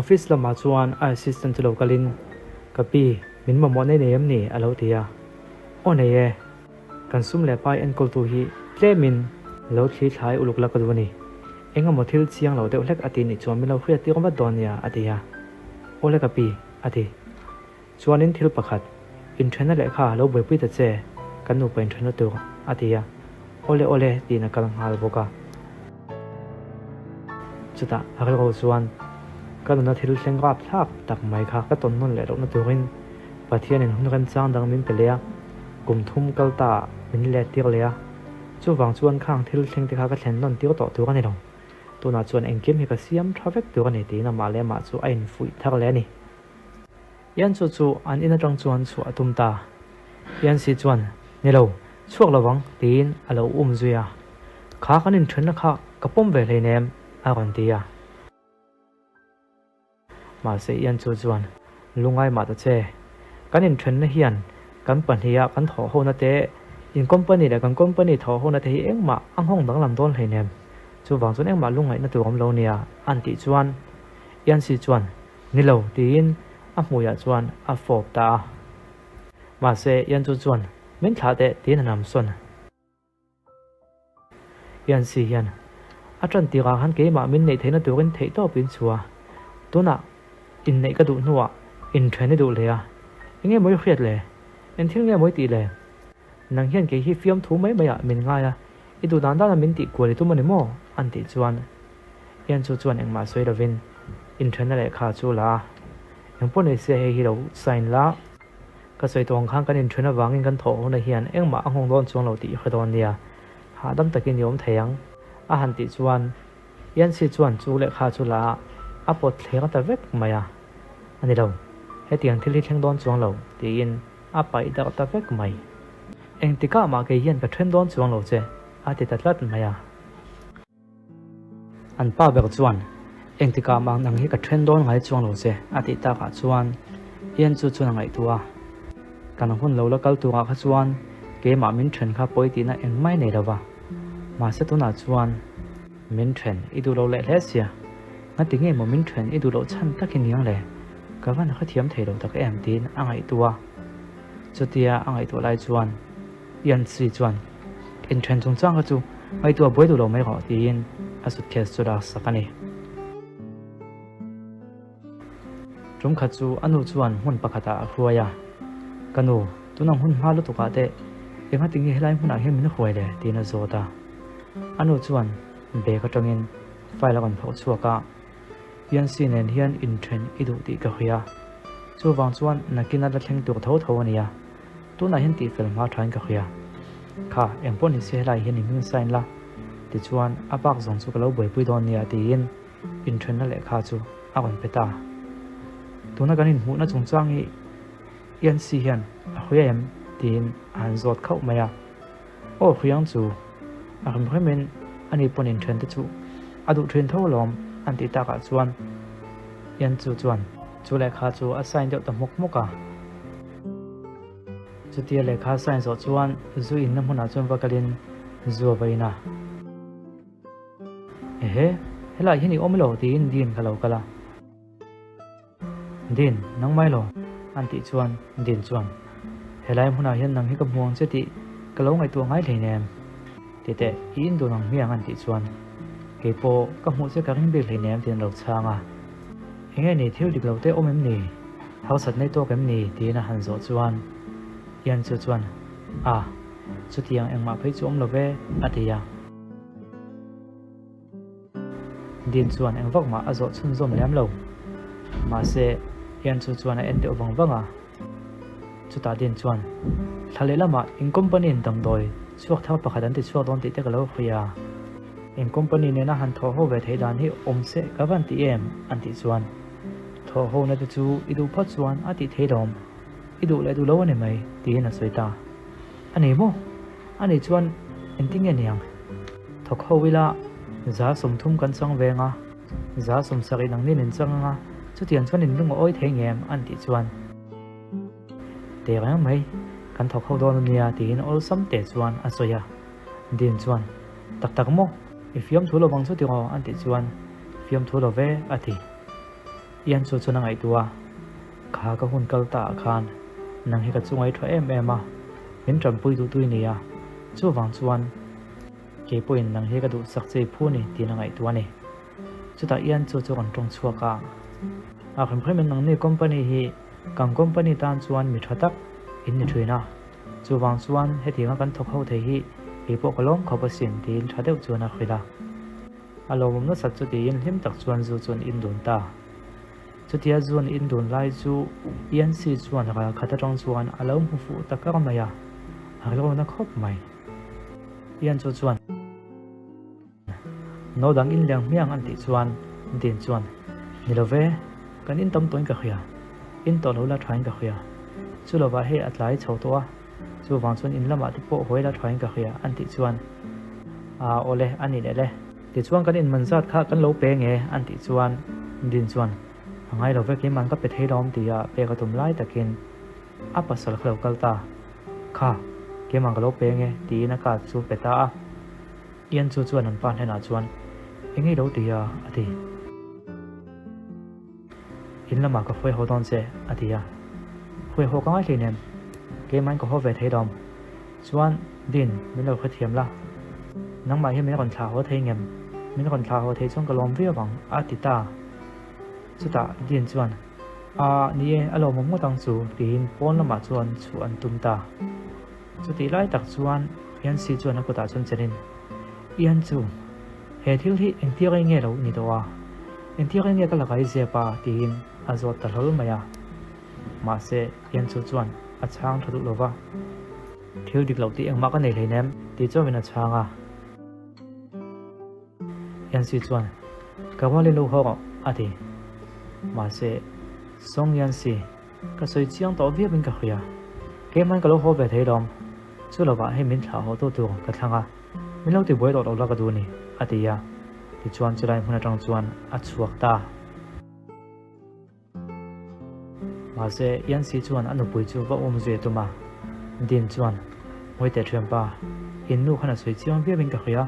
office la ma chuan assistant to localin kapi min ma mo nei nem ni alo tia o nei e kan sum le pai en kol tu hi plemin lo thli thlai uluk la ka du ni enga mo thil chiang lo deuh hlek ati ni chuan mi lo khria ti rom don ya atia ole kapi ati chuan in thil pakhat in thena le kha lo boi pui ta che kan nu pen thena tu atia ole ti na kal hal boka chuta agal go chuan kan na thil thleng rap thak tak mai kha ka ton non le ro na turin pathian in hun kan chang dang min pelea kum thum kalta min le tir lea chu wang chuan khang thil thleng ti kha ka thlen non tir to tu ka ni lo tuna chuan engkim hi ka siam traffic tu ka ni ti na ma le ma chu ain fui thak le ni yan chu chu an in atang chuan chu atum ta yan si chuan ni lo chuak lawang tin alo zuya kha kanin thena kha kapom ve le nem a ron tia ma se yan chu chuan lungai ma ta che kanin then na hian kan pahnia kan tho ho na te in company da kan company tho ho na te hi engma ang hong dang lam don hleinem chu wang chun engma lungai na tu om lo nia an ti chuan yan si chuan ni lo tin a hmuya chuan a fop ta ma se yan chu chuan min thla te tin nam son yan si hian a tran ti ga han ke ma min nei theina turin thei to pin chua tuna in nei ka du nuwa in thene du le a inge moi khiat le en thil nge moi ti le nang hian ke hi fiam thu mai maya min nga ya i du dan da min ti ko le tu mani mo an ti chuan yan chu chuan engma soi rovin in thena le kha chu la eng pon e se he hi lo sign la ka soi tong khang kan in thena wangin kan tho na hian engma ahong don chuang lo ti khadon nia ha dam takin yom theyang a han ti chuan yan si chuan chu le kha chu la a pot thlenga ta vek maya ani lo he tiang thil hi thleng don chuang lo ti in a pai da ta vek mai eng tika ma ke hian ka then don chuang lo che a ti tatlat maya an pa bek chuan eng tika ma nang hi ka then don ngai chuang lo che a ti ta kha chuan yan chu chu ngai tua kan hun lo la kal tu kha chuan ke ma min then kha poi ti na eng mai nei lawa ma se tu na chuan min then i du lo le le sia nga ti nge mo min then i du lo chan takin yang le ka van kha thiam thei lo tak em tin angai tua chutia angai tu lai chuan yan si chuan in then chung chang ka chu ai tua boi du lo mai ho tin a sut khes chu da sakani rum kha chu anu chuan hun pakhata huaya kanu tunang hun ha lu tu ka te enga tingi helai huna he min khoi le tina zota anu chuan be ka tangin file kan pho chuaka yan sin en hian in then idu ti ka khia chu wang chuan nakina da thleng tu tho tho ania tuna hin ti fel ma thain ka khia kha engpon ni se helai hin min sign la ti chuan apak zong chu ka lo boi pui don nia ti in then na le kha chu a kon peta tuna kanin mu na chung chang hi yan si hian a khoya em tin an zot khau maya o khuyang chu a kham khamen ani ponin then te chu adu then tho lom an ti ta ka chuan yan chu chuan chu le kha chu a sign deuh ta mok moka chu tia le kha sign zo chuan zu in na huna chuan vakalin zu vaina ehe hela hini omlo tin din khalo kala din nang mai lo an ti chuan din chuan helai huna hian nang hi ka muang che ti kalo ngai tu ngai theinem ti te in do nang miang an ti chuan ke po ka mu che ka ring be theinem tin lo changa enge ni thil dik lo te omem ni hausat nei to kem ni ti na han zo chuan yan chu chuan a chu tiang engma phei chu om lo ve atia din chuan eng vak ma a zo chun zom lem lo ma se yan chu chuan a en de wang wanga chu ta din chuan thale lama in company in dang doi chuak tha pakhat an ti chuak don ti te ka lo khia in company ne na han tho ho ve thei dan hi om se ka van ti em an ti chuan tho ho na te chu idu phat chuan a ti thei dom idu le du lo ne mai ti na soita ani mo ani chuan en ting en yang thok ho wila za som thum kan chang venga za som sari nang nin in changa chu tian chuan in lung oi thei ngem an ti chuan te rang mai kan thok ho don nia tin ol sam te chuan a soya din chuan tak tak mo ifiam thulo bang chu ti ro an ti chuan fiam thulo ve ati yan chu chu na ngai tua kha ka hun kal ta khan nang hi ka chungai tho em em a min tram pui tu tui nia chu wang chuan ke poin nang he ka du sak chei phu ni ti na ngai tua ni chu ta yan chu chu kan tong chuaka a kham kham nang ni company hi kang company tan chuan mi thatak in ni thuina chu wang chuan he tinga kan thok ho thei hi e po kolom khopa sin tin thadeu chuan a khila alom na sat chu ti in hlim tak chuan zu chuan in dun ta chu tia chuan in dun lai chu yan si chuan ra khata tong chuan alom hu fu takar maya a lo na khop mai yan chu chuan no dang in leng miang an ti chuan din chuan ni lo ve kan in tam toin ka khia in to lo la thain ka khia chu lo wa he atlai chho to a chu wang chuan in lama te po hoi la thain ka khia an ti chuan a ole ani le le ti chuan kan in manzat kha kan lo pe nge an ti chuan din chuan angai lo ve ke man ka pe thei rom ti ya pe ka tum lai takin a pasal khlo kalta kha ke mang ka lo pe nge ti na ka chu pe ta a yan chu chuan an pan hena chuan engei lo ti a ati in lama ka phoi ho don che ati a phoi ho ka ngai hle nem ke man ko ho ve thei dom chuan din min lo khathiam la nang mai he me kon thla ho thei ngem min kon thla ho thei chong ka lom ve wang ati ta chuta din chuan a ni e alo mo tang chu tin pon lama chuan chu an tum ta chuti lai tak chuan yan si chuan a ko ta chuan chenin yan chu he thil hi eng ti nge lo ni to wa eng ti nge ka la kai je pa tin a zot ta hol maya ma se yan chu chuan a chang thadu lova thil dik lo ti eng ma ka nei leinem ti chawin a changa yan si chuan ka wali lo ho ati ma se song yan si ka soi chiang to vi bin ka khia ke man ka lo ho ve thei dom chu lo ba he min thla ho to tu ka thlanga min lo ti boi do la ka du ni ati ya ti chuan chu lai huna tang chuan a chuak ta ma se yan si chuan anu pui chu ba je tu ma din chuan hoi te thiam pa in nu khana soi chiang vi bin ka khia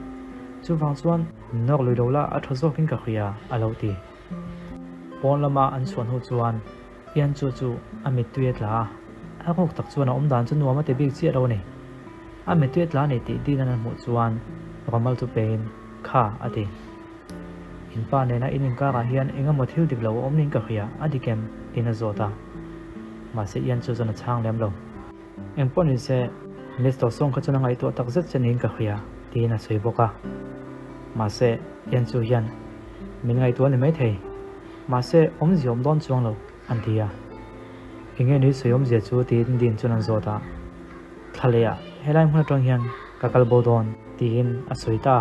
chu wang chuan nok lui lo la a tho bin ka khia a lo ti pon lama an chuan ho chuan yan chu chu amit tuet la a khok tak chuan a dan chu nuama te bik chi ro ni amit tuet la ni ti din an mu chuan ramal tu pein kha ati in pa ne na in ka ra hian enga mo thil dik lo om ning ka khia adikem tin a zota ma se yan chu chana chang lem lo em pon ni se mis to song kha chana ngai to tak zet chen in ka khia tin a sei boka ma se yan chu hian min ngai to ni mai thei ma se om ziom don chuang lo an tia inge ni soyom je chu tin din chuan an zota thalea helai hmun atang hian kakal bodon tin a soita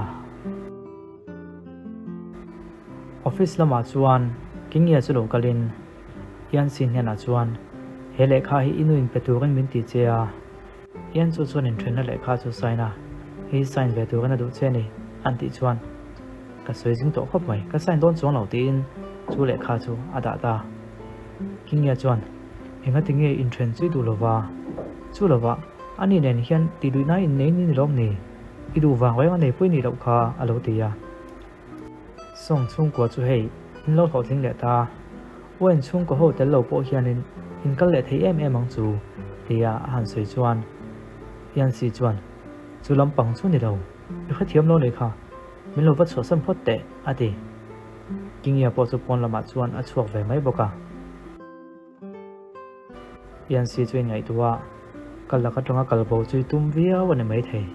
office lama chuan kingia chu lo kalin yan sin hena chuan he lekha hi inuin peturin min ti chea yan chu chuan in thena lekha chu saina hi sign ve tu kana du che ni an ti chuan ka soi jing to khop mai ka sign don chuang lo tin chu lekha chu ada ta kingia chuan enga tinge in thren chui du lova chu lova ani nen hian ti duina in nei ni lom ni idu wang wai nei pui ni lo kha alo ti ya song chung ko chu hei in lo thot ling le ta wen chung ko ho tel lo po hian in kal le thei em ang chu tia han soi chuan yan si chuan chu lam pang chu ni lo i kha thiam lo le kha min lo va chho sam phot te ati kingia po chu pon lama chuan a chuak ve mai boka yan si chuin ngai tuwa kal ka tonga kal bo chui tum via wan mai thei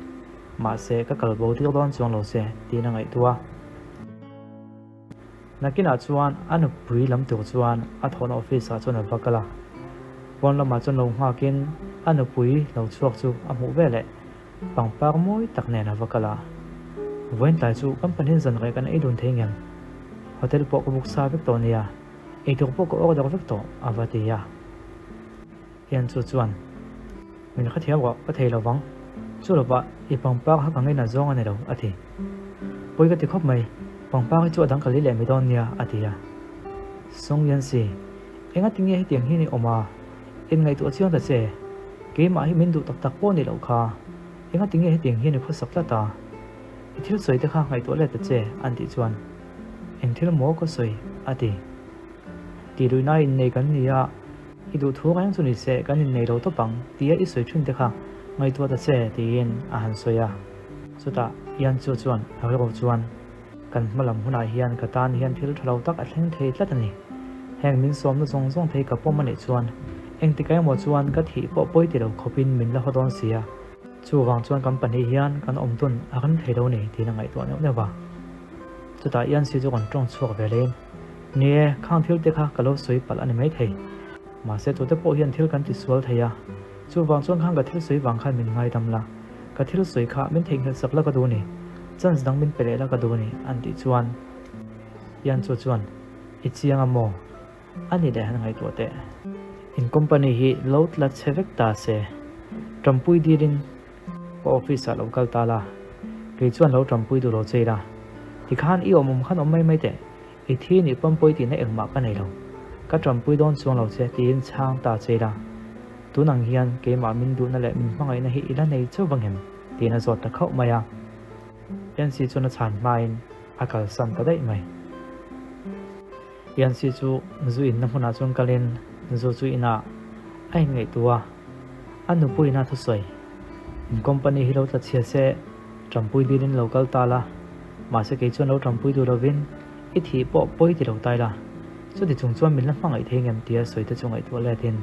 ma se ka kal bo ti don chuang lo se ti na ngai tuwa nakina chuan anu pui lam tu chuan a thon office a chuan vakala pon lama chuan lo nga kin anu pui lo chuak chu a mu vele pangpar moi tak ne na vakala wen tai chu company zan ngai kan ei dun thengem hotel po ko buk sa vek to nia ei tok po ko order vek to avatia yan chu chuan min kha thiam wa ka thei lawang chu lova I pangpar ha kangai na zong ane lo ati poi ka ti khop mai pangpar chu adang kali le mi don nia atia song yan si enga tinge hi tiang hi ni oma in ngai tu chiang ta che ke ma hi min du tak tak po ni lo kha enga tinge hi tiang hi ni khosak la ta thil soi te kha ngai to le ta che an ti chuan en thil mo ko soi ati ti ru na in nei kan nia idu thu ngang chu ni se kan in nei lo to pang tia I soi thun te kha ngai to ta che ti in a han soya chuta yan chu chuan a ro chuan kan malam huna hian ka tan hian thil thalo tak a thleng thei tlat ani heng min som na zong zong thei ka pom ani chuan eng ti kai mo chuan ka thi po poi ti lo khopin min la hodon sia chu wang chuan company hian kan om tun a kan thei lo ni ti na ngai to ne ba chuta yan si chu kon tong chuak ve le ni khang thil te kha ka lo soi pal ani mai thei ma se to te po hian thil kan ti sual theya chu wang chuan khang ka thil soi wang khan min ngai dam la ka thil soi kha min theng hel sak la ka du ni chans dang min pele la ka du ni an ti chuan yan chu chuan I chiang amo ani de han ngai to te in company hi lot la chevek ta se trampui dirin ko office a local ta la ke chuan lo trampui du lo cheira ti khan I omum khan om mai te I thi ni pampoi ti na engma ka nei lo ka trampui don chuang lo che tin chang ta cheira tu nang hian ke ma min du na le min mangai na hi ila nei chu wangem tina zot ta khau maya yan si chu na chan main akal san ta dai mai yan si chu zu in na huna chung kalin zu chu ina ai ngei tua anu pui na thu soi in company hi lo ta chia se trampui din local tala ma se ke chuan lo trampui du lovin i thi po poi ti lo tai la chu ti chung chuan min la mangai thengem tia soi ta chungai tu le tin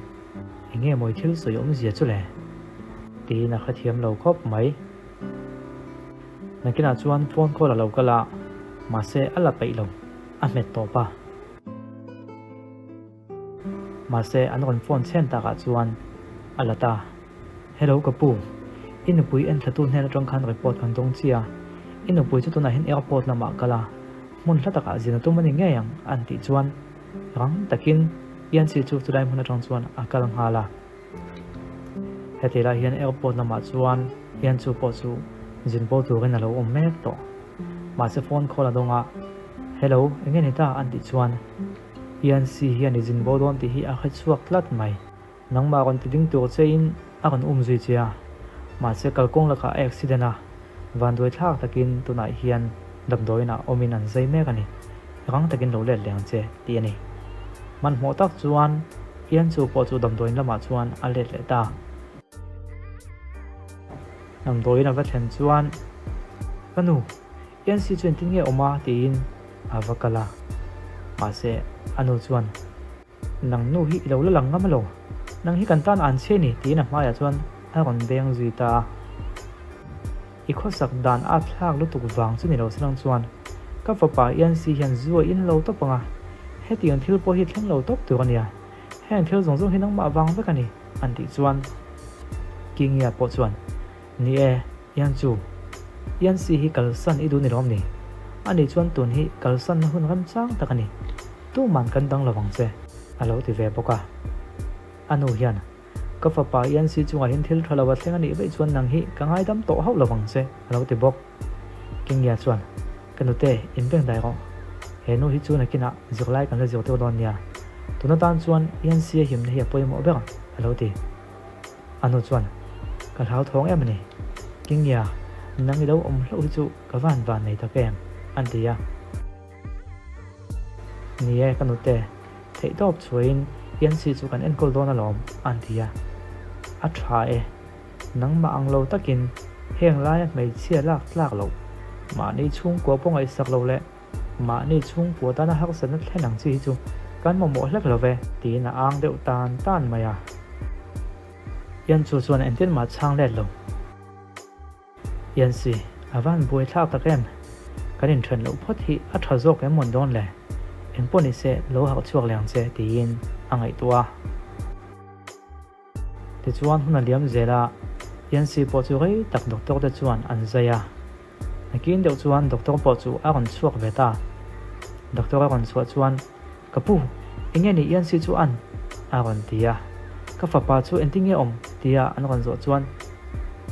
inge moi thil soi om zia chu le ti na kha thiam lo khop mai nakina chuan phone call lo kala ma se ala pai lo a met to pa ma se an ron phone chen ta ka chuan alata hello kapu inu pui en thatu hne atang khan report kan dong chia inu pui chu tuna hin airport na ma kala mun hla taka zina tu mani nge yang an ti chuan rang takin yan si chu chulai mun atang chuan akal ngala hetela hian airport na ma chuan yan chu po chu jin po tu ren alo om mek to ma se phone call adonga hello enge ni ta an ti chuan yan si hian jin bo don ti hi a kha chuak tlat mai nang ma kon ti ding tu chein a kon zui chia ma se kalkong la kha accident a van doi thak takin tunai hian damdoi na omin an zai mek ani rang takin lo le leng che ti ani man mo tak chuan yan chu po chu damdoi lama chuan a le le ta damdoi na va then chuan kanu yan si chen tin nge oma tin avakala ma se anu chuan nang nu hi lo la lang ngam lo nang hi kan tan an che ni ti na ma ya chuan a ron beng zui ta i kho sak dan a thlak lu tuk wang chu ni lo sang chuan ka fa pa yan si hian zuwa in lo to panga heti an thil po hi thleng lo tok tu ania heng thil zong zong hinang ma wang vek ani an ti chuan king ya po chuan ni e yan chu yan si hi kal san i du ni rom ni ani chuan tun hi kal san na hun ram chang takani tu man kan dang lawang che alo ti ve boka anu hian ka fa pa yan si chunga hin thil thalawa thleng ani be chuan nang hi kangai dam to hau lawang che alo ti bok king ya chuan kanute in beng dai ro he nu hi chu na kina zirlai kan la zir to don nia tuna tan chuan yan si him ne hi poi mo be alo ti anu chuan ka thau thong em ni king ya nang i lo om hlo hi chu ka van nei ta kem an ti ya ni e kanute thei top chuin yan si chu kan en kol don alom an ti ya a tha e nang ma ang lo takin heng lai mai chia lak lo ma ni chung ko pong ai sak lo le ma ni chung pu ta na hak san thlenang chi chu kan mo hlek lo ve ti na ang deuh tan maya yan chu chuan en tin ma chang le lo yan si avan boi thak ta kem kanin thran lo phot hi a tha zok em mon don le en poni se lo hak chuak lang che ti in angai tua ti chuan huna liam zela yan si po chu rei tak doctor te chuan an zaya nakin deuh chuan doctor po chu a ron chuak ve ta doctor a ron chuak chuan kapu inge ni yan si chu an a ron tia ka fa pa chu entinge om tia an ron zo chuan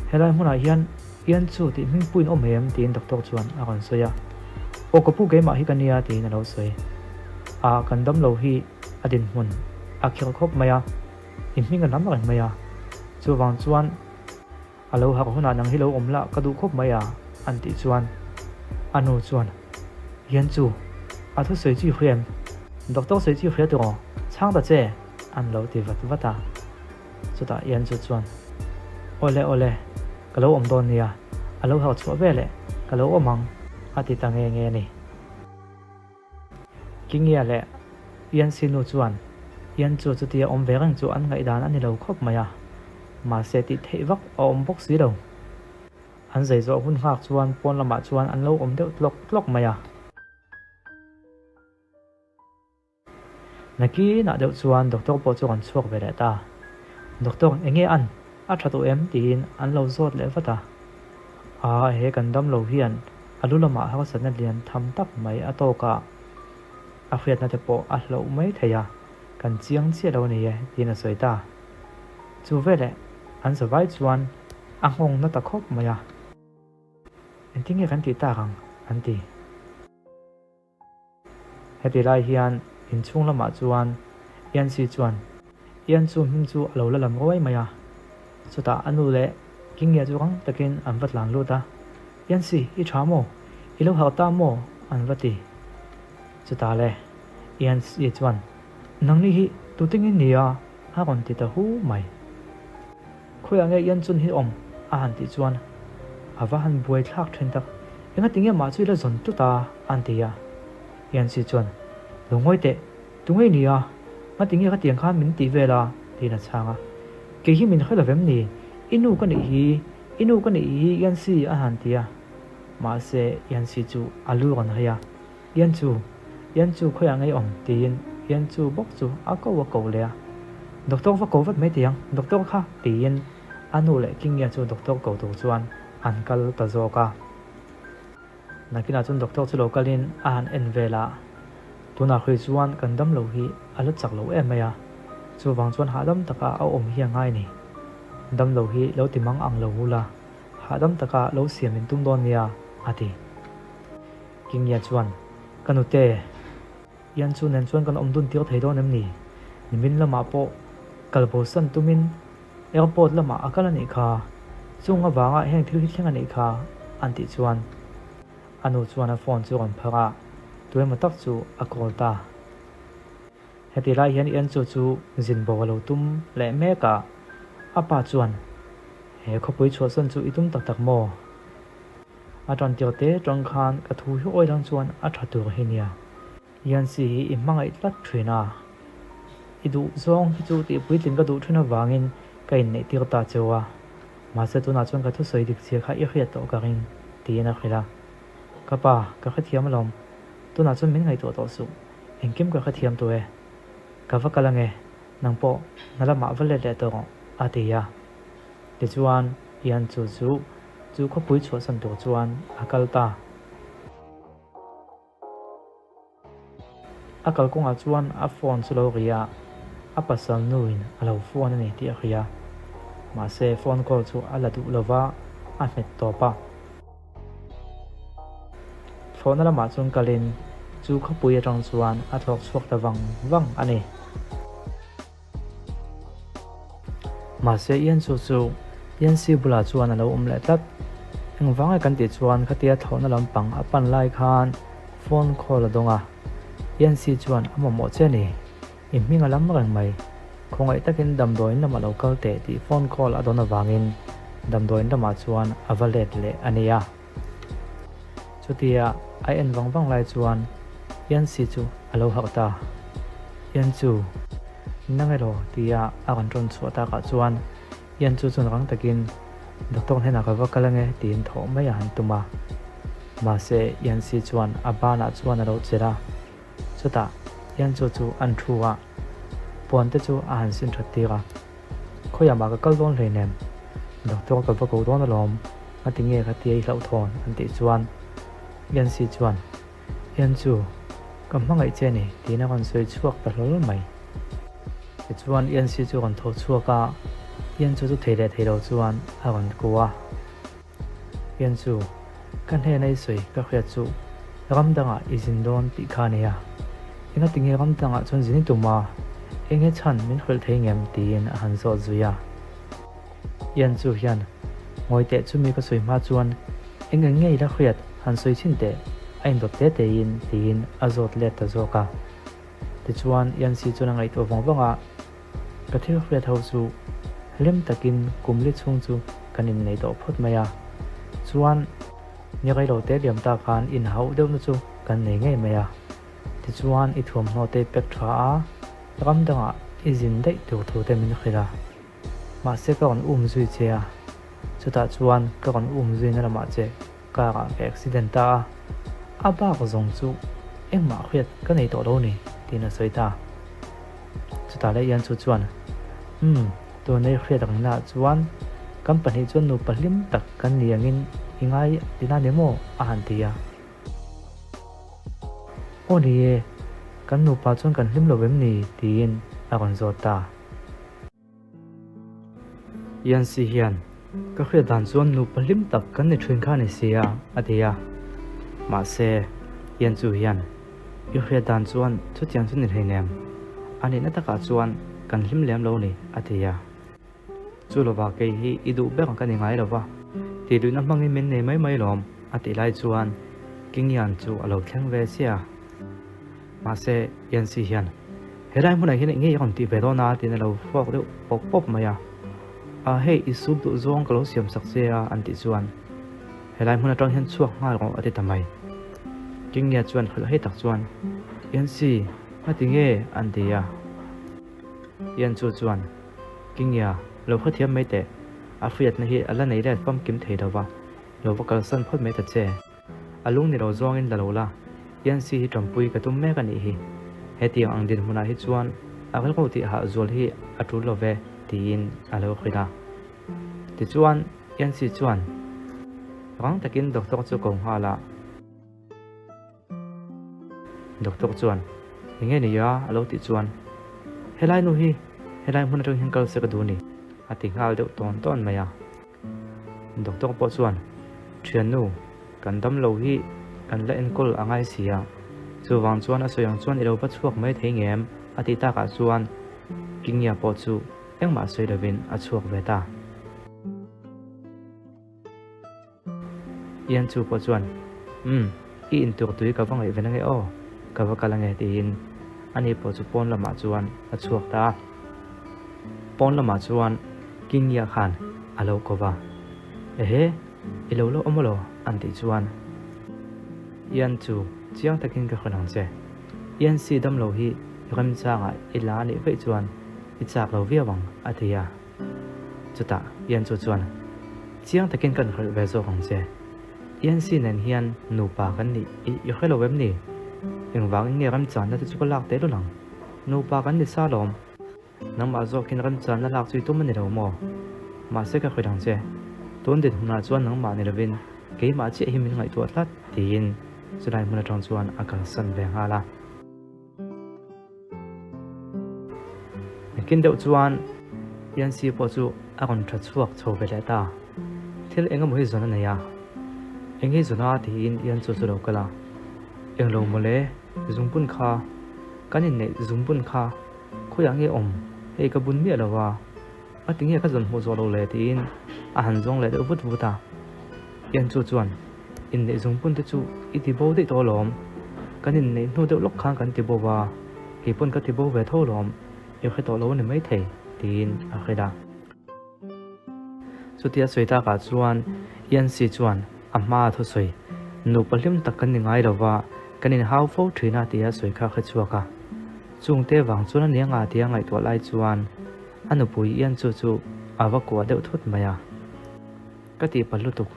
helai huna hian yan chu ti hming puin om hem tin doctor chuan a ron soya o kapu ge ma hi kania ti na lo soi a kan dam lo hi adin mun a khil khop maya imhing an ram maya chu wang chuan alo ha huna nang hi lo omla ka du khop maya an ti chuan anu chuan yan chu a thu soi chi khrem doctor soi chi khre to chang da che an lo ti vata chu ta yan chu chuan ole ka lo om don nia alo ha chu ve le ka lo omang ati ta nge ni kingia le yan sinu chuan yan chu chu tia om verang chu an ngai dan ani lo khop maya ma se ti thei vak om bok si lo an zai zo hun hak chuan pon lama chuan an lo om deuh tlok maya naki na deuh chuan doctor po chu kan chuak ve le ta doctor enge an a thatu em tin an lo zot le vata a he kan dam lo hian alulama ha san na lian tham tak mai atoka a khiat na te po a hlo mai theya kan chiang che lo ni e tin a soita chu vele an survive chuan a hong na ta khop maya entinge kan ti ta rang an ti heti lai hian in chung lama chuan yan si chuan yan chu hming chu alo la lam oi maya chuta anu le king ya chu kang takin an vat lang lu ta yan si I tha mo I lo hau ta mo an vati chuta le yan si chuan nang ni hi tu ting in nia ha kon ti ta hu mai khoi ange yan chun hi a han ti chuan awa han buai thak then tak enga tinge ma chui la zon tu ta an ti ya yan si chuan lungoi te tungei nia ma tinge ka tiang khan min ti vela ti na changa ke hi min khala vem ni inu ka ni hi yan si a han ti ya ma se yan si chu alu ron haya yan chu khoi ange tin yan chu bok chu a ko le doctor va ko vat me tiang doctor kha tin anu le king ya chu doctor ko tu chuan an kal ta zo ka nakina chun doctor chu lokalin an en vela tuna khui chuan kan dam lo hi ala chak lo em ya chu wang chuan ha dam taka a hi ngai ni dam lo hi lo timang ang lo hula ha dam taka lo siam in tum don ya ati king ya chuan kanute yan chu nen chuan kan dun tir thei don em ni nimin lama po kalbo san tumin airport lama akala ni kha chunga wanga heng thil hi thlenga ni kha anti chuan anu chuan a phone chu on phara tuai ma tak chu a call ta heti lai hian yan chu zin bo lo tum le me ka apa chuan he khopui chho san chu itum tak mo a tron tir te tong khan ka thu hi oi lang chuan a tha tur hi nia yan si I mangai tlat thina idu zong hi chu ti puitlin ka du thina wangin kain nei tir ta chewa ma se tu na chuan ka thu soi dik che kha I khia to ka rin ti na khila kapa ka khathiam lom tu na chuan min ngai to su engkim ka khathiam to e ka va kalange nangpo nalama vale le to atiya ti chuan yan chu kho pui chho san to chuan akalta akal ko nga chuan a phone chu lo ria a pasal nuin alo phone ni ti ria ma se phone call chu ala du lova a met to pa phone la ma chung kalin chu kho pui atang chuan a thok chuak ta wang ani ma se yan si bula chuan alo le tat eng wanga kan ti chuan khatia thona lampang apan lai khan phone call adonga yan si chuan amamo che ni imminga lam rang mai khongai takin damdoin lama local te ti phone call adona wangin damdoin lama chuan avalet le ania chutia ai en wang lai chuan yan si chu alo hakta yan chu nangero tia akan tron chuata ka chuan yan chu chun rang takin doctor hena ka wakalange tin tho mai han tuma ma se yan si chuan abana chuan alo chera chuta yan chu an thuwa ponte chu a han sin thatira khoyama ka kaldon leinem doctor ka ba ko don lom atinge ka ti hlau thon anti chuan yan si chuan yan chu kam mangai che ni tina kon soi chuak ta lol mai chuan yan si chu kon tho chuaka yan chu theile chuan a kon kuwa yan chu kan he nei soi ka khya chu ramdanga izin don ti khania ina tinge ramdanga chon jini tuma enge chan min khol theingem tin a han zo zuya yan chu hian ngoi te chumi ka soi ma chuan enge ngei la khriat han soi chin te ain dot te in tin azot le ta zoka ti chuan yan si chuna ngai to wanga ka thil khriat ho chu lem takin kumli chung chu kanin nei to phot maya chuan ni gai lo te liam ta khan in hau deuh na chu kan nei ngai maya ti chuan I thuam no te pek tha a ramdanga izin dei tu thu te min khira ma se ka on zui che a chuta chuan ka on zui na ma che ka accident ta a ba ko zong chu engma khriat ka nei to lo ni tina soita chuta le yan chu chuan to nei khriat ang na chuan company chuan nu pahlim tak kan liangin ingai tina demo a han tia oni kan nu pa chuan kan hlim lo bem ni tin a kon zota yan si hian ka khriat dan chuan nu pahlim tak kan ni thrin kha ni sia atia ma se yan chu hian yu khriat dan chuan chu tiang chu ni heinem ani na taka chuan kan hlim lem lo ni atia chu lova ke hi idu be kan ni ngai lova ti du na mangi min ne mai lom ati lai chuan king yan chu alo thleng ve sia ma se yan si hian herai mun hi nge yon ti ve do na ti na lo fok de pop pop maya a hei isu du zong kalo siam sak sia anti chuan herai mun atang hian chuak ngal ro ati tamai king ya chuan khol hei tak chuan yan si ati nge antia yan chu chuan king ya lo khathiam mai te a fiat na hi ala nei le pam kim thei dawa lo vakal san phot mai ta che alung ni ro zong in dalola yan si hi trampui ka tum me ka ni hi heti ang din huna hi chuan agal ko ti ha zol hi atul lo ve tin alo khida ti chuan yan si chuan rang takin doktor chu kong hala doktor chuan nge ni ya alo ti chuan helai nu hi helai mun atang hinkal se ka du ni ati ngal deuh ton maya doktor po chuan thian nu kan dam lo hi kan la en kol angai sia chu wang chuan a soyang chuan ilo pa chuak mai thei ngem ati ta ka chuan kingya po chu engma soi lovin a chuak ve ta yan chu po chuan I in tur tui ka wangai venange o ka wakalange tin ani po chu pon lama chuan a chuak ta pon lama chuan kingya khan alo kova ehe ilo lo omolo anti chuan yan chu chiang takin ka khonang che yan si dam lo hi ram changa ila ni ve chuan I chak lo viawang atia chuta yan chu chuan chiang takin kan khol ve zo hong che yan si nen hian nu pa kan ni I khelo wem ni engwang nge ram chan na chu ko lak te lo lang nu pa kan ni sa lom nang ma zo kin ram chan na lak chui tum ni lo mo ma se ka khidang che ton din huna chuan nang ma ni lovin ke ma che hi min ngai tu atlat tin chulai mun atang chuan akal san ve hala kin deuh chuan yan si po chu akon tha chuak chho ve le ta thil engam hi zona neya engi zona tin yan chu chu lo kala englo mole zungpun kha kanin ne zungpun kha khoyang nge om hei ka bun mi alawa atinge ka zon ho zo lo le tin a han zong le de vut vuta yan chu chuan in ne zungpun te chu iti bo de to lom kanin ne no de lok khang kan ti bo wa ki pun ka ti bo ve tho lom yo khe to lo ne mai thei tin a kheda chutia soita ka chuan yan si chuan amma tho soi nu palim takan ni ngai lawa kanin how fo thina tia soi kha kha chuaka chungte wang chuan ne nga tia ngai to lai chuan anu pui yan chu chu awa ko de thut maya kati palutuk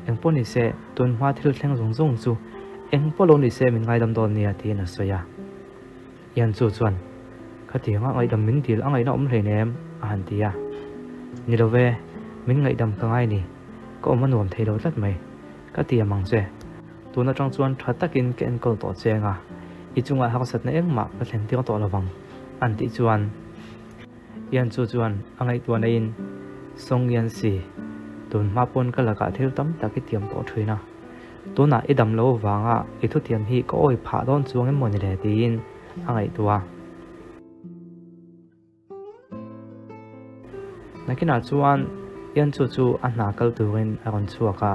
engponi se tun ma thil thleng zong zong chu engpolo ni se min ngai dam don nia ti na soya yan chu chuan khati nga ngai dam min til angai na om hle nem an tia ni love min ngai dam ka ngai ni ko manuam thei lo tlat mai kati amang che tuna tang chuan thatakin ken kol to chenga I chunga haksat na engma ka thleng tiang to lawang an ti chuan yan chu chuan angai tuan in song yan si tun ma pon ka laka thil tam taki tiam po thuina tuna idam lo wanga I thu tiam hi ko oi pha don chuang em moni le tin angai tua nakina chuan yan chu chu anna kal tuin aron chuaka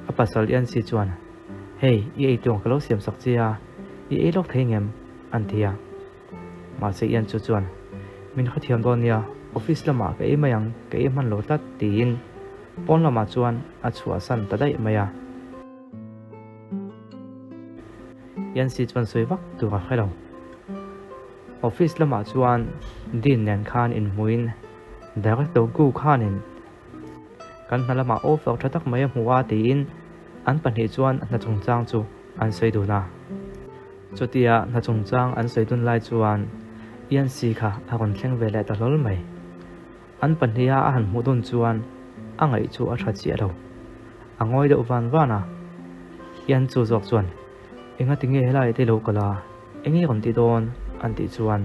apasal yan si chuan hei I tong kalo siam sak chia I lok thengem antia ma se yan chu chuan min khathiam don ya office lama ka mayang ka man lo tat tin pon lama chuan a chua san ta dai maya yan si chuan soiwak tu ka khelo office lama chuan din nen khan in muin director gu khanin kan nalama offer thatak mai huwa tin an panhi chuan na chungchang chu an soiduna chotia na chungchang an soidun lai chuan yan si kha akon thleng ve le ta lol mai an panhia a han mudun chuan angai chu a thachi alo angoi de uwan wana yan chu zok chuan enga tinge helai te lo kala engi ron ti don an ti chuan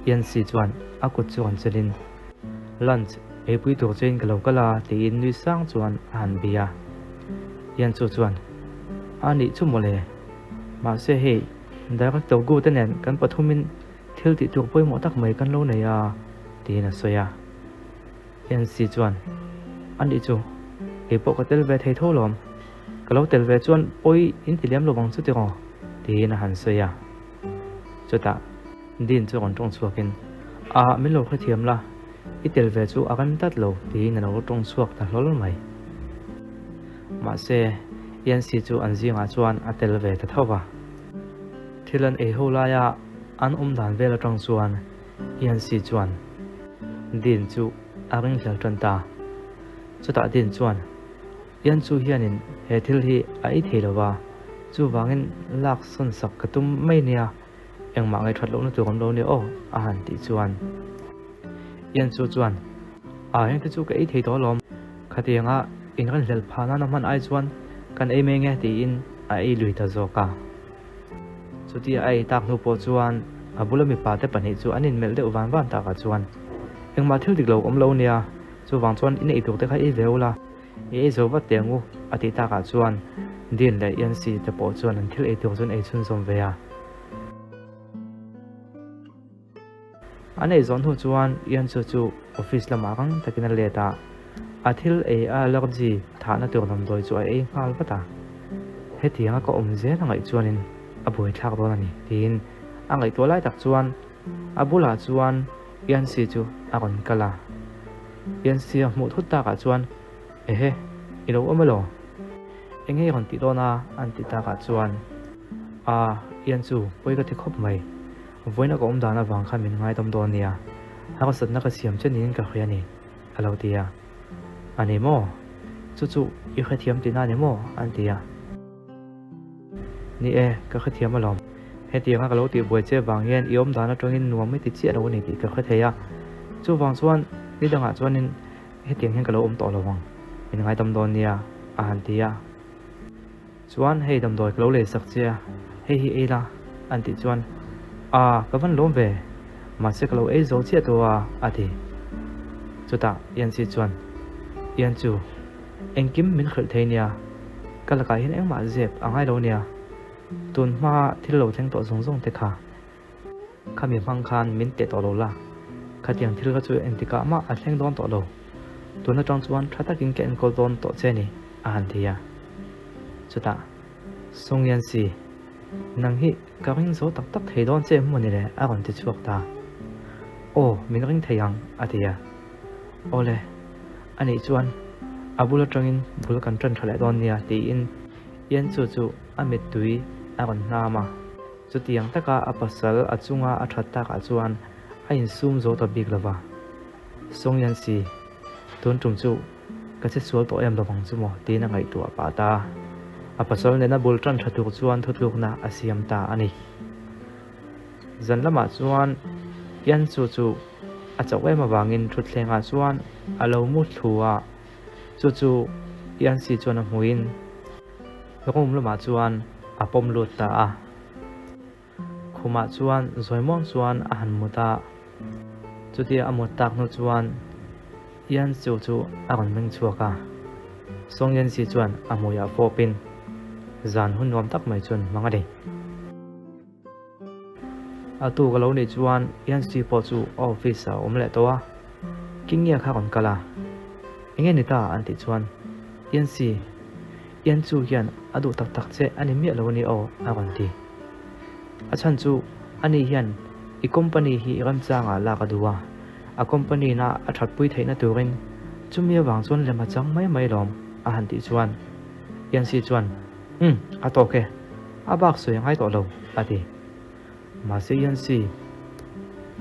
yan si chuan akut chuan chelin lunch e pui tur chen kalo kala ti in ni sang chuan han bia yan chu chuan ani chu mole ma se he director gu tenen kan pathumin thil ti tuk poi mo tak mai kan lo nei a ti na soya yan si chuan an di chu e po ka tel ve thei tho lom ka lo tel ve chuan poi in ti lem lo bang chu ti ro ti na han soya chuta din chu kon tong chuakin a min lo kha thiam la i tel ve chu akan tat lo ti na lo tong chuak ta hlol mai ma se yan si chu an zinga chuan a tel ve ta thawa thilan e ho la ya an dan vela tong chuan yan si chuan din chu aring hlal tan ta chuta din chuan yan chu hianin he thil hi a i theilowa chu wangin lak son sak katum mai nia engma ngai that lo na tu kom lo ni o a han ti chuan yan chu chuan a heng te chu ka i thei to lom khatianga in kan hlel phana na man ai chuan kan ei me nge ti in a ei lui ta zo ka chuti ai tak nu po chuan abula mi pa te pani chu anin mel de uwan van ta ka chuan engma thil dik lo om lo nia chu wang chuan in ei tuk te kha i veula e zo wa tengu ati ta ka chuan din le yan si te po chuan an thil ei tuk chuan ei chun som ve a anei zon hu chuan yan chu office lama kang takina leta athil e a logji thana tur nam doi chu ai ngal pata he tianga ko om je na ngai chuanin a boi thak do ani tin a ngai to lai tak chuan abula chuan yan si chu a kon kala yan si mu thut ta ka chuan e he ilo omalo engei kon ti do na an ti ta ka chuan a yan chu poi ka thi khop mai voina ko om dana wang kha min ngai tom do nia ha ka sat na ka siam chenin ka khriani alo tia ani mo chu i kha thiam ti na ni mo an tia ni e ka kha thiam alom he ti nga ka lo ti boi che wang hian i om dana tongin nuam mi ti che ro ni ti ka kha theya chu wang chuan ni danga chuanin he tiang hian ka lo om to lo wang min ngai tom do nia a han tia chuan hei dam doi ka lo le sak che hei hi e la an ti chuan a ka van lom ve ma se ka lo e zo che to a ti chuta yan si chuan yan chu engkim min khel theinia kala ka hin engma zep angai lo nia tun ma thil lo theng to zong te kha khami mang khan min te to lo la khatiang thil ka chu entika ma a thleng don to lo tuna tang chuan thata king ken ko don to che ni a han thia chuta song yan si nang hi ka ring zo tak tak thei don che mo ni le a ron ti chuak ta o min ring theiang a tia ole ani chuan abula tangin bul kan tran thale don nia ti in yan chu amit tui a ron na ma chu tiang taka apasal achunga a that ta ka chuan a in sum zo to big lova song yan si tun tum chu ka che sual to em lawang chu mo ti na ngai tu pa ta apasal ne na bul tran thatu chuan thutluk na asiam ta ani zan lama chuan yan chu a chawe ma wangin thutlenga chuan alo mu thua chu yan si chuan a muin rom lama chuan a pom lut ta a khuma chuan zoimon chuan a han muta chuti amot tak no chuan yan chu a ron meng chuaka song yan si chuan a muya popin zan hun nom tak mai chun mangade atu galo ni chuan yan si po chu office a omle towa kingya kha kon kala enge ni ta anti chuan yan si yan chu hian adu tak tak che ani mi lo ni o a kon ti a chan chu ani hian i company hi ram changa la ka duwa a company na a that pui theina turin chumia wang chon lema chang mai lom a han ti chuan yan si chuan a to ke a bak soi ngai to lo ati ma se yan si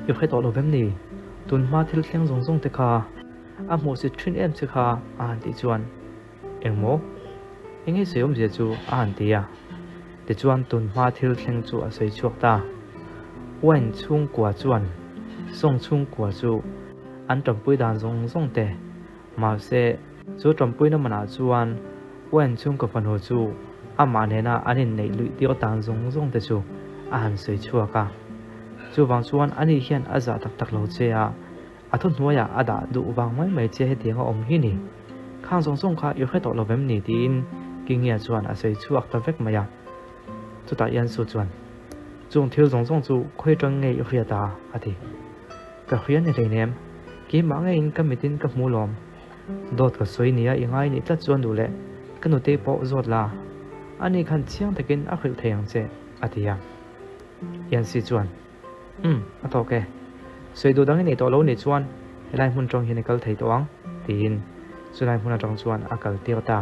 yu khai to lo vem ni tun ma thil thleng zong te kha a mo se thin em che kha a han ti chuan engmo enge seom je chu a han ti ya ti chuan tun ma thil thleng chu a sei chuak ta wen chung kwa chuan song chung kwa chu an tampui dan zong te ma se chu tampui na mana chuan wen chung ko phan ho chu ama ne na anin nei lui ti tan zong te chu a han sei chuaka chu wang chuan ani hian aza tak lo che a thun hnuaya ada du wang mai che he tinga om hi ni khang zong kha yu khe to lo vem ni tin kingya chuan a sei chuak ta vek maya chu ta yan su chuan chung thil zong zong chu khoi tang ngei ria ta ati ka khian ni nem ki ma nge in ka mitin ka mu lom dot ka soi nia ingai ni tla chuan du le kanu te po zot la ani khan chiang takin a khil theyang che atia yan si chuan a to ke soi du dang ni to lo ni chuan helai mun tong hi nikal thei toang tin chulai mun atong chuan akal tir ta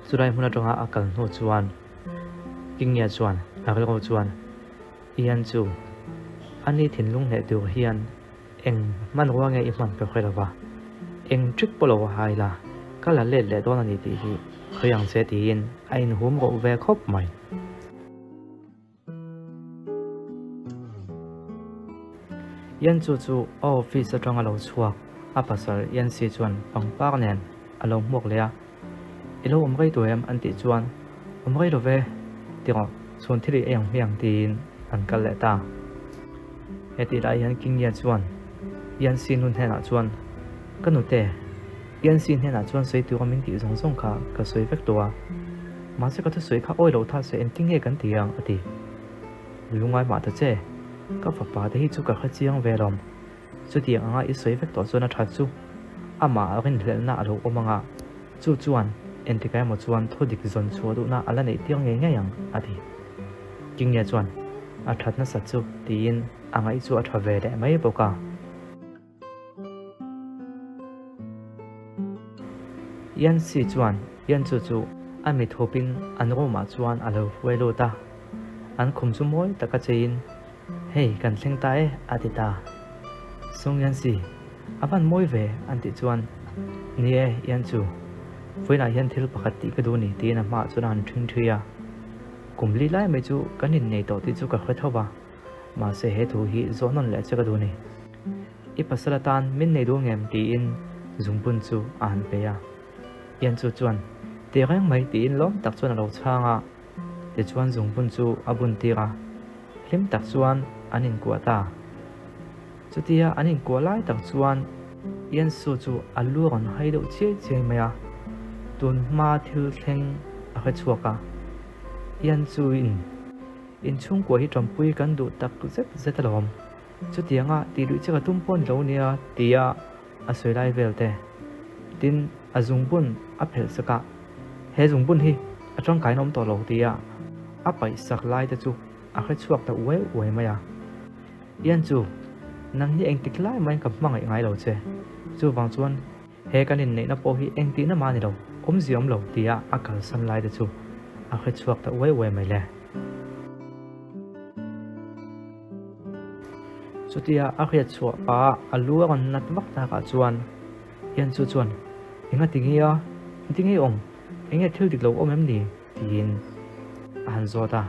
chulai mun atong a akal no chuan kingya chuan akal chuan ian chu ani thin lung le du hian eng man wa nge i man pe khelawa eng trick polo hai la kala le le don ani ti hi khayang che tin ain hum go ve khop mai yan chu chu office atang alo chuak a pasal yan si chuan pangpak nen alo mok le a ilo umgai to em anti chuan umgai lo ve tiro chun thiri eng miang tin an kal le ta heti lai yan king ya chuan yan si nun hena chuan kanu te yan si hena chuan sei tu min ti zong zong kha ka soi vek to a ma se ka thu soi kha oi lo tha se en ting he kan tiang ati lungai ma ta che ka fa pa te hi chu ka kha chiang ve rom chu ti anga i soi vek to chuan a tha chu ama rin hlel na alo omanga chu chuan en ti kai mo chuan thodik zon chu du na ala nei tiang nge nge yang ati king ya chuan a that na sa chu tin anga i chu a tha ve le mai boka yan si chuan yan chu chu ami thopin an ro ma chuan alo welo ta an khum chu moi taka chein hei kan thleng ta e atita sung yan si avan moi ve anti chuan ni e yan chu foina yan thil pakhat ti ka du ni ti na ma chu ran thing thia kumli lai me chu kanin nei to ti chu ka khathawa ma se he thu hi zonon le cha ka du ni i pasalatan min nei du ngem ti in zungbun chu an pe ya yan chu chuan te reng mai ti in lom tak chuan lo changa te chuan zungbun chu abun tira hlim tak chuan anin kwa ta chutia anin kwa lai tak chuan yan su chu alu ron hai do che che maya tun ma thil thleng a kha chuaka yan chu in chung kwa hi trampui kan du tak tu zet zet lom chutia nga ti lu che ka tumpon lo nia tia a soi lai velte tin azungbun a phel saka he zungbun hi atong kai nom to lo tia a pai sak lai te chu a kha chuak ta we maya yan chu nang hi eng tik lai mai ka mangai ngai lo che chu wang chuan he kanin nei na po hi eng ti na ma ni lo ziom lo tia akal san lai te chu a kha chuak ta we mai le chu tia a kha chuak pa alu ron nat mak ta ka chuan yan chu chuan enga tingi om enga thil dik lo om em ni tin an zota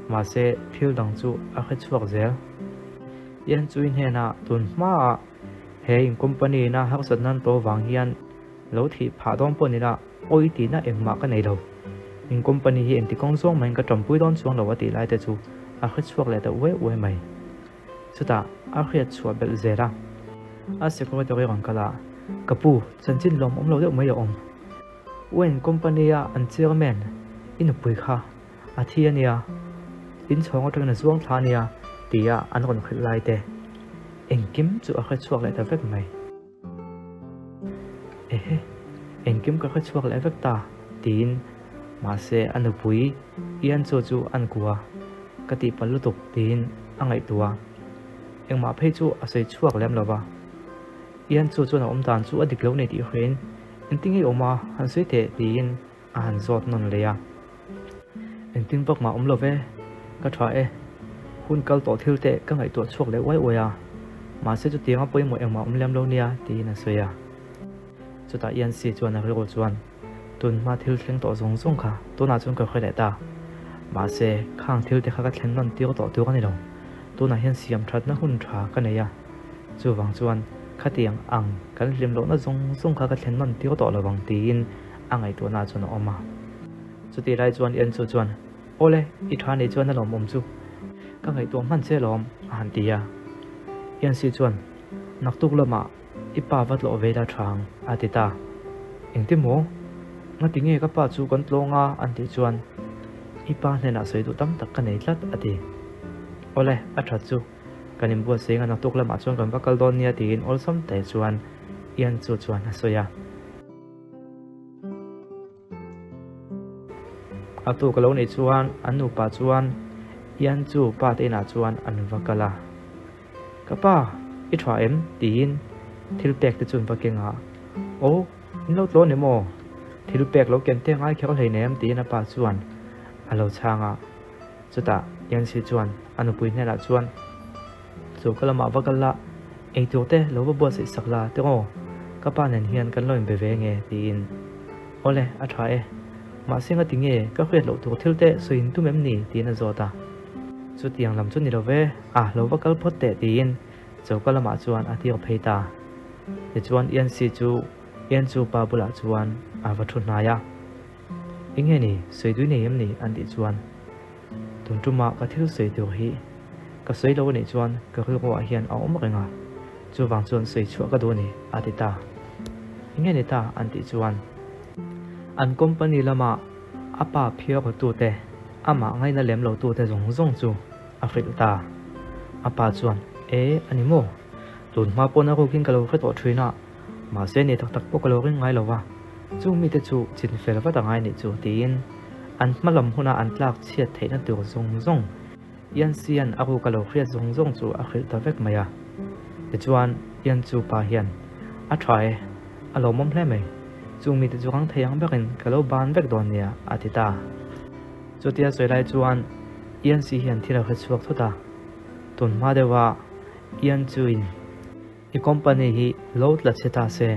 ma se thil dang chu a kha chuak zel yan chu in hena tun ma he in company na hak sat nan to wang hian lo thi pha dom pon ina oi ti na engma ka nei lo in company hi enti kong song mai ka trampui don chuang lo ati lai te chu a kha chuak le ta we mai chuta a kha chuak bel zera a secretary rang kala kapu chanchin lom om lo de mai om when company a an chairman in pui kha a thiania in chhong atang na zuang thania tia an ron khil lai te engkim chu a kha chuak le ta vek mai engkim ka kha chuak le vek ta tin ma se an pui ian chu an kuwa kati palutuk tin angai tua engma phei chu a sei chuak lem lova ian chu na om tan chu adik lo nei ti hrein entingi oma han sei te tin a han zot non leya enting bak ma om love ka tha e hun kal to thil te ka ngai to chuak le oya ma se chu tianga poi mo engma om lem lo nia ti na soya chuta ian si chuan a ro chuan tun ma thil thleng to zong zong kha to na chung ka khoi ta ma se khang thil te kha ka thlen non ti to tu ka ni lo to na hian siam that na hun tha ka nei ya chu wang chuan khatiang ang kan lim lo na zong zong kha ka thlen non ti to lo wang tin angai to na chun oma chuti rai chuan ian chu chuan ole I tha nei chuan na lom om chu ka ngai to man che lom han ti ya ian si chuan nak tuk lama ipa wat lo ve da thang atita engti mo nga tinge ka pa chu kan tlonga an ti chuan ipa nena soi tu tam tak ka nei tlat ati ole a tha chu kanin bua senga na tuk lama chuan kan vakal don nia tin ol sam te chuan ian chu chuan a soya atu kalo nei chuan anu pa chuan ian chu pa te na chuan an vakala kapa i thwa em tin thil pek te chun vakenga o in lo tlo ne mo thil pek lo ken te ngai khel hei nem tin a pa chuan alo changa chuta ian si chuan anu pui ne la chuan chu kalama vakala ei tu te lo bo se sakla te ngo kapa nen hian kan loin be ve nge tin ole a thwa e ma singa tinge ka khwet lo tu thil te suin tu mem ni tin a zota chu tiang lam chu ni lo ve a lo vakal phot te tin chu kalama chuan a tiang pheita te chuan ian si chu ian chu pa bula chuan a va thu na ya inge ni soi du nei em ni an ti chuan tun tuma ka thil sei tu hi ka soi lo ni chuan ka ri ko a hian a om renga chu wang chuan sei chu ka do ni atita inge ni ta an ti chuan an company lama apa phia ko tu te ama ngai na lem lo tu te zong zong chu a frit ta apa chuan e ani mo tun ma pona ko king ka lo khato thina ma se ni tak tak po ka lo ring ngai lo wa chu mi te chu chin fel wa tangai ni chu tin an malam huna an tlak chiat theina tur zong zong yan sian aku ka lo khriat zong zong chu a khil ta vek maya te chuan yan chu pa hian a thai a lo mom hle mai chu mi te chu khang theyang bekin ka lo ban vek don nia atita chu tia soi lai chuan yan si hian thira kha chuak thuta tun ma dewa yan chu in i company hi lo tla cheta se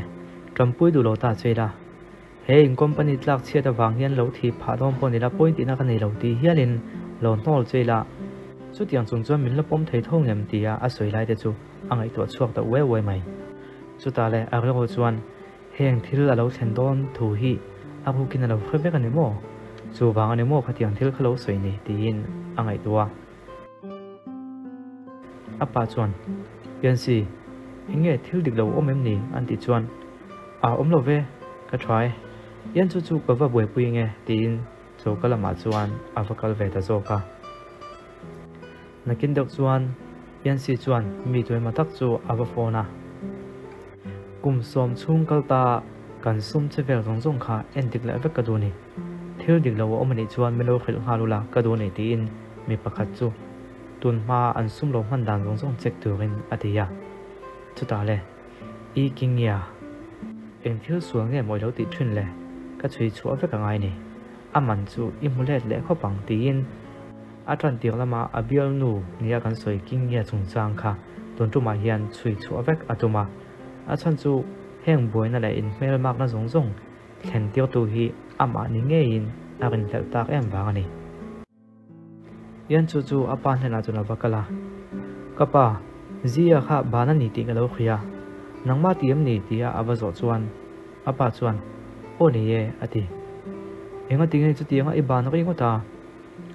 trampui du lo ta cheila he in company tlak cheta wang hian lo thi pha dom pon ila point ina ka nei lo ti hianin lo nol cheila chu tiang chung chuan min la pom thei thong em tia a soi lai te chu angai to chuak ta we we mai chu ta le a ro chuan heng thil a lo thlen don thu hi a bu kin a lo khre bek ani mo chu wang ani mo khatiang thil khalo soi ni tin angai tua apa chuan yan si inge thil dik lo om em ni an ti chuan a om lo ve ka try yan chu chu ka va boi pui nge tin chu kalama chuan a vakal ve ta zo ka nakin dok chuan yan si chuan mi toy ma tak chu a va phona kum som chung kalta kan sum che vel rong rong kha en dik la ve ka du ni thil dik lo om ni chuan melo khil halula ka du ni tin mi pakhat chu tun ma an sum lo man dan rong rong chek turin atia chu ta le i king ya en thil suang nge moi lo ti thun le ka chui chu ve ka ngai ni aman chu i mulet le kho pang tin atran tiang lama abial nu nia kan soi king ya chung chang kha ton tu ma hian chui chu vek atuma achan chu heng boi na le in mel mak na zong zong thlen tir tu hi ama ni nge in arin tel tak em wang ani yan chu chu apa hena chuna bakala kapa zia kha bana ni ti ngalo khia nangma tiam ni tia awazo chuan apa chuan o ni ye ati enga tinge chu tianga i ban ri ngota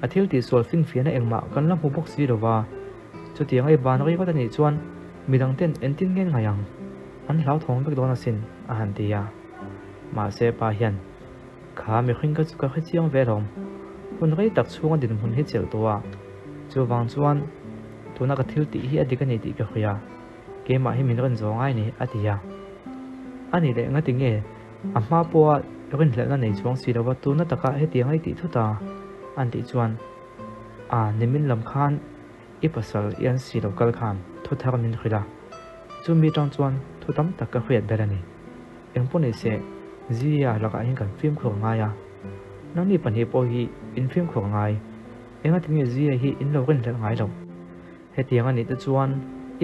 athil ti solving fiana engma kan lam hubok si rowa chu tianga i ban ri ngota ni chuan midang ten entin ngen ngayang an hlau thong bek dona sin a han tia ma se pa hian kha mi khing ka chu ka khiang ve rom hun ri tak chunga din hun hi chel towa chu wang chuan tuna ka thil ti hi adika nei ti ka khia ke ma hi min ron zongai ni atia ani le nga tinge amma po rin hla na nei chuang si lawa tuna taka he tiangai ti thuta an ti chuan a nimin lam khan i pasal yan si lokal khan thu thar min khila chu mi tang chuan thu tam tak ka khriat berani engpo nei se zia laka hin kan film khor nga ya nang ni pan hi po hi in film khor ngai enga tinge zia hi in lo rin hla ngai lo he tianga ni te chuan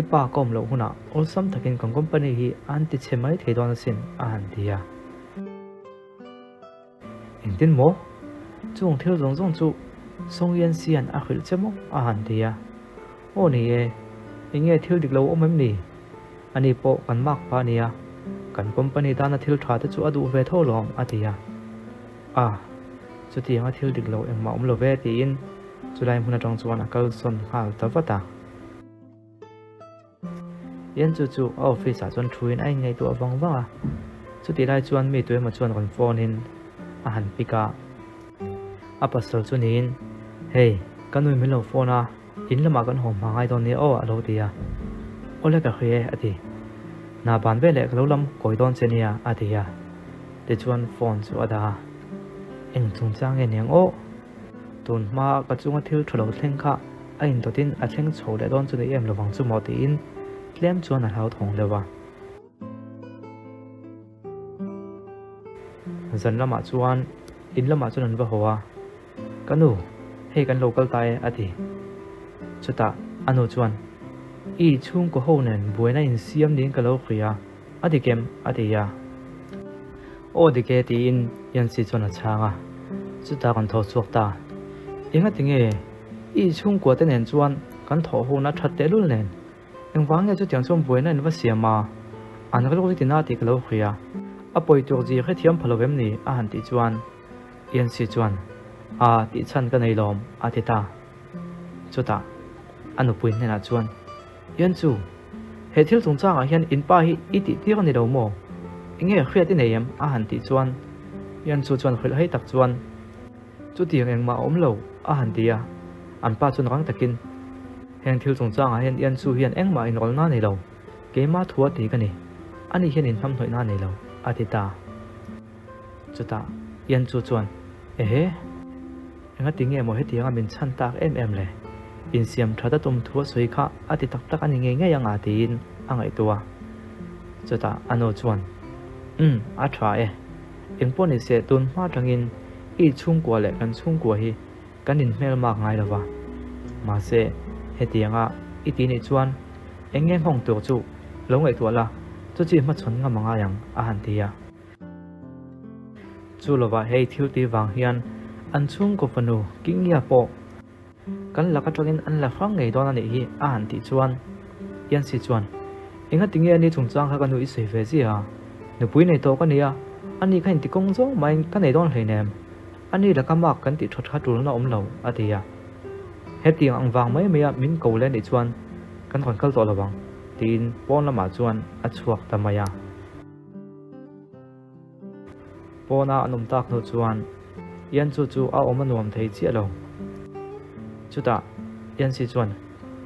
ipa kom lo huna olsam thakin kan company hi anti chemai theidon sin a han dia engtin mo chung thil zong zong chu song yan sian a khil chemo a han dia o ni e inge thil dik lo omem ni ani po kan mak pa nia kan company dana thil tha te chu adu ve tholom atia a chu tianga thil dik lo engma om lo ve ti in chulai huna tong chuan akal son hal tawata yan chu chu office a chuan thuin ai ngai tu awang wanga chu ti lai chuan mi tuai ma chuan kon phone in a han pika pastor chunin hey kanui milo phone a in lama kan hom mangai don ni o alo tia ole ka khie ati na ban ve le lo lam koi don chenia atia te chuan phone chu ada eng chung chang e neng o tun ma ka chunga thil thlo thleng kha a in to tin a thleng chho le don chu ni em lowang chu mo ti in tlem chuan a hlau thong lewa zan lama chuan in lama chuan an va hoa kanu hei kan local tai ati chuta anu chuan i chung ko ho nen buena in siam din ka lo khria ati kem ati ya o de ke ti in yan si chuan a changa chuta kan tho chuak ta inga tinge i chung ko te nen chuan kan tho ho na that te lul nen eng wang ya chu tiang chom buena in va siama an ka lo ti na ti ka lo khria apoi tok ji khe thiam phalovem ni a han ti chuan yan si chuan a ti chan ka nei lom a ti ta chuta anu pui nena chuan yan chu he thil chung changa hian in pa hi i ti ti ni lo mo inge khria ti nei em a han ti chuan yan chu chuan khil hei tak chuan chu tiang eng ma om lo a han tia an pa chuan rang takin heng thil chung changa hian yan chu hian eng ma in rol na nei lo ke ma thua ti ka ni ani hian in tham thoi na nei lo a ti ta chuta yan chu chuan ehe enga tinge mo he tianga min chan tak em le in siam thada tum thua soi kha ati tak tak ani nge nge yang atin angai tua chuta ano chuan a tha e engpon ni se tun ma thangin i chung kwa le kan chung kwa hi kan in mel mak ngai lawa ma se he tianga i ti ni chuan enge hong tu chu lo ngai tua la chu chi ma chon nga manga yang a han tia chu lova hei thil ti wang hian an chung ko panu king ya po kan laka tangin an la phang ngei don ani hi a han ti chuan yan si chuan inga tinge ani chung chang kha kanu i sei ve ji a nu pui nei to ka nia ani khain ti kong zong mai ka nei don hleinem ani la kamak kan ti thot kha tul na om lo atia he tiang ang wang mai meya min ko le ni chuan kan khon kal to lawang tin pon lama chuan a chuak tamaya pona anum tak no chuan yan chu chu a om anuam thei chi alo chuta yan si chuan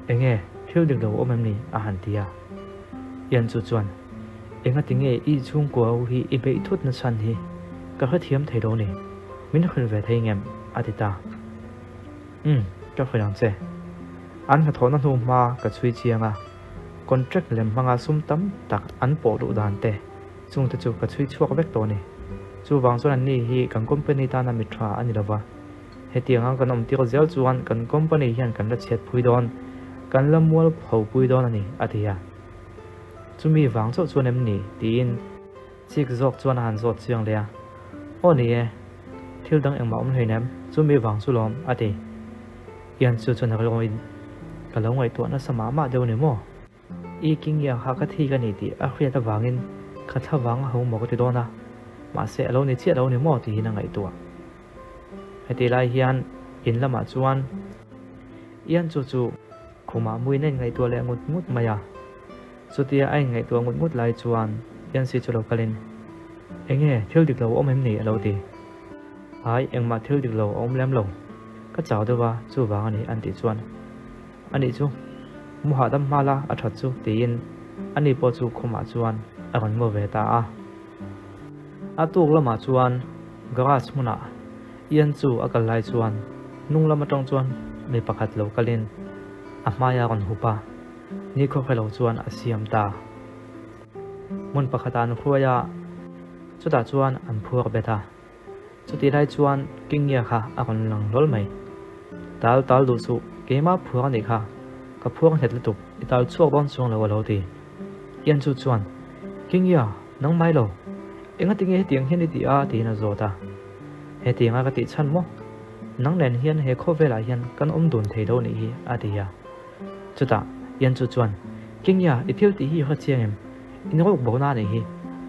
enge thil dik lo om em ni a han tia yan chu chuan enga tinge i chung ko hi i be thut na san hi ka kha thiam thei do ni min khul ve thei ngem atita ka phayang che an kha thona nu ma ka chui chianga contract lem manga sum tam tak an po du dan te chung te chu ka chui chuak vek to ni chu wang chuan an ni hi kan company ta na mitra ani lawa hetiang kan om ti ko zel chuan kan company hian kan la chet phui don kan la mual phau pui don ani athia chumi wang chu chuan em ni tin chik zok chuan han zot chiang le o ni e thil dang eng ma om hleinem chumi wang chu lom ati yan chu chuan ha lo in ka lo ngai to na sama ma deu ni mo i king ya ha ka thi ka ni ti a khria ta wangin kha tha wang ho mo ko ti dona ma se alo ni chi alo ni mo ti na ngai to heti lai hian in lama chuan yan chu chu khuma mui nen ngai to le ngut ngut maya chutia ai ngai to ngut ngut lai chuan yan si chu lo kalin enge thil dik lo om em ni alo ti ai engma thil dik lo om lem lo ka chaw dewa chu wang ani an ti chuan ani chu mu ha dam mala a that chu tin ani po chu khuma chuan a ron mo ve ta a tuk lama chuan garage muna yan chu a kal lai chuan nung lama tong chuan mi pakhat lo kalin a maya ron hupa ni kho khelo chuan a siam ta mun pakhatan khuaya chuta chuan an phuak beta chuti lai chuan kingya kha a ron lang lol mai tal du chu kema phuak ni kha ka phuak het lutuk ital chuak bon chung lo lo ti yan chu chuan kingya nang mai lo enga tinge tiang hian ti a ti na zota he tianga ka ti chan mo nang len hian he kho vela hian kan dun thei do ni hi atia chuta yan chu chuan kingya ithil ti hi kha chiang in ro bo na ni hi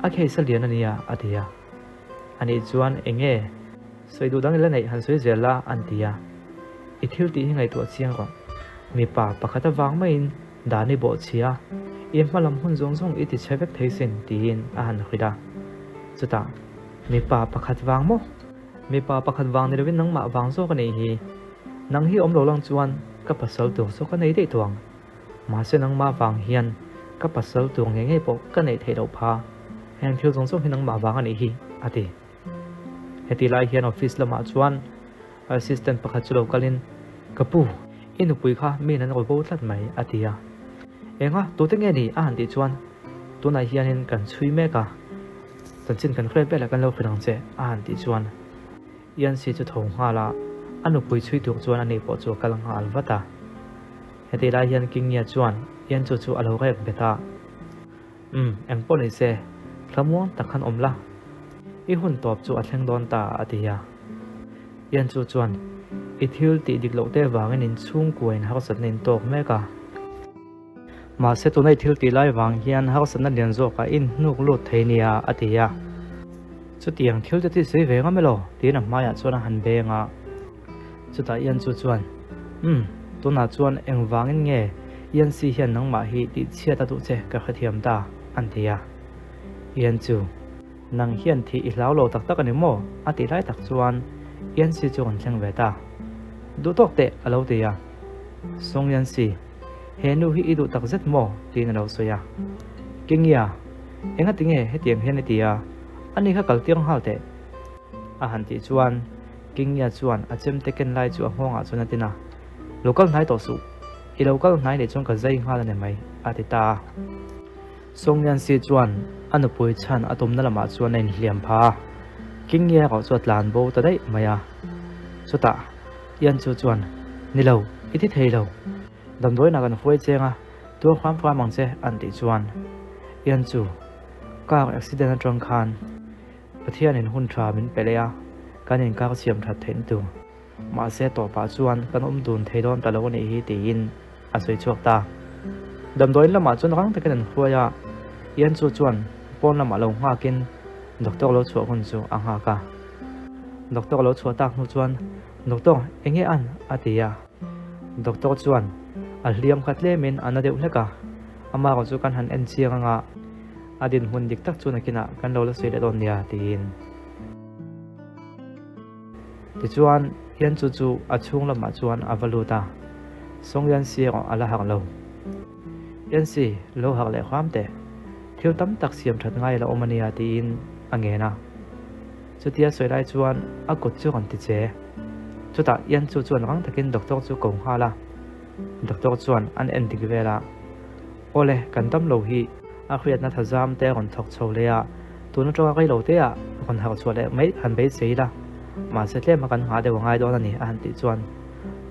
a khei salian ania atia ani chuan enge soidu dang la nei han soi zela antia ithil ti hi ngai to chiang ro mi pa pakhata wang mai in dani bo chia em malam hun zong zong iti chevek theisin tin a han khida chuta mi pa pakhat wang mo mi pa pakhat wang ni rawin nang ma wang zo ka nei hi nang hi om lo lang chuan ka pasal tu zo ka nei dei tuang ma se nang ma wang hian ka pasal tu nge nge po ka nei thei lo pha heng thil zong zong hi nang ma wang ani hi ati heti lai hian office lama chuan assistant pakhat chu lo kalin kapu inu pui kha mi nan ro bo thlat mai atia enga tu te nge ni a han ti chuan tu nai hianin kan chui me ka tan chin kan khre pe la kan lo khirang che a han ti chuan yan si chu thong ha la anu pui chui tu chuan ani po chu kalang hal wata heti lai hian king ya chuan yan chu chu alo rek beta eng po nei se thlamuang takhan omla i hun top chu a thleng don ta atia yan chu chuan i thil ti dik lo te wangin in chung kuain har sat nin tok me ka ma se tu nei thil ti lai wang hian har sat na lian zo ka in nuk lut theinia atia chu tiang thil te ti sei ve nga melo ti na maya chuan han be nga chu ta yan chu chuan tu na chuan eng wangin nge yan si hian nang ma hi ti chia ta tu che ka khathiam ta an tia yan chu nang hian thi i hlau lo tak tak ani mo ati lai tak chuan yan si chu an thleng ve ta du tok te alo te ya song yan si he nu hi idu tak zet mo ti na lo so ya king ya enga tinge he tiang hian ti ya ani kha kal tiang hal te a han ti chuan king ya chuan a chem te ken lai chu a hawng a chuna tina local nai to su i local nai le chong ka zai hal ne mai ati ta song yan si chuan anu pui chan atum na lama chuan in hliam pha king ya ko chu tlan bo ta dei maya chuta yan chu chuan ni lo iti thei lo dam doi na kan foi chenga tu kham pham mang che an ti chuan yan chu car accident atang khan pathian in hun thra min pelea kanin ka siam that thein tu ma se to pa chuan kan dun thei don talo ni hi ti in a soi chuak ta dam doi lama chuan rang te kan khuaya yan chu chuan pon lama lo nga kin doctor lo chu hun chu anga ka doctor lo chu tak nu chuan doctor enge an atia doctor chuan a hliam khatle min ana deuh hleka ama ko chu kan han en chianga nga adin hun dik tak chu nakina kan lo la sei le don nia tin ti chuan yan chu chu a chung lama chuan avaluta song yan si ro ala hak lo yan si lo hak le kham te thil tam tak siam that ngai la omania tin angena chutia soi lai chuan a kut chu kan ti che chuta yan chu chuan rang takin doctor chu ko hala doctor chuan an ending vela ole kan tam lo hi a khriat na thazam te ron thok chho le ya tun to kai lo te ya kon ha chu le mai han be seila ma se tle ma kan ha de wangai don ani an ti chuan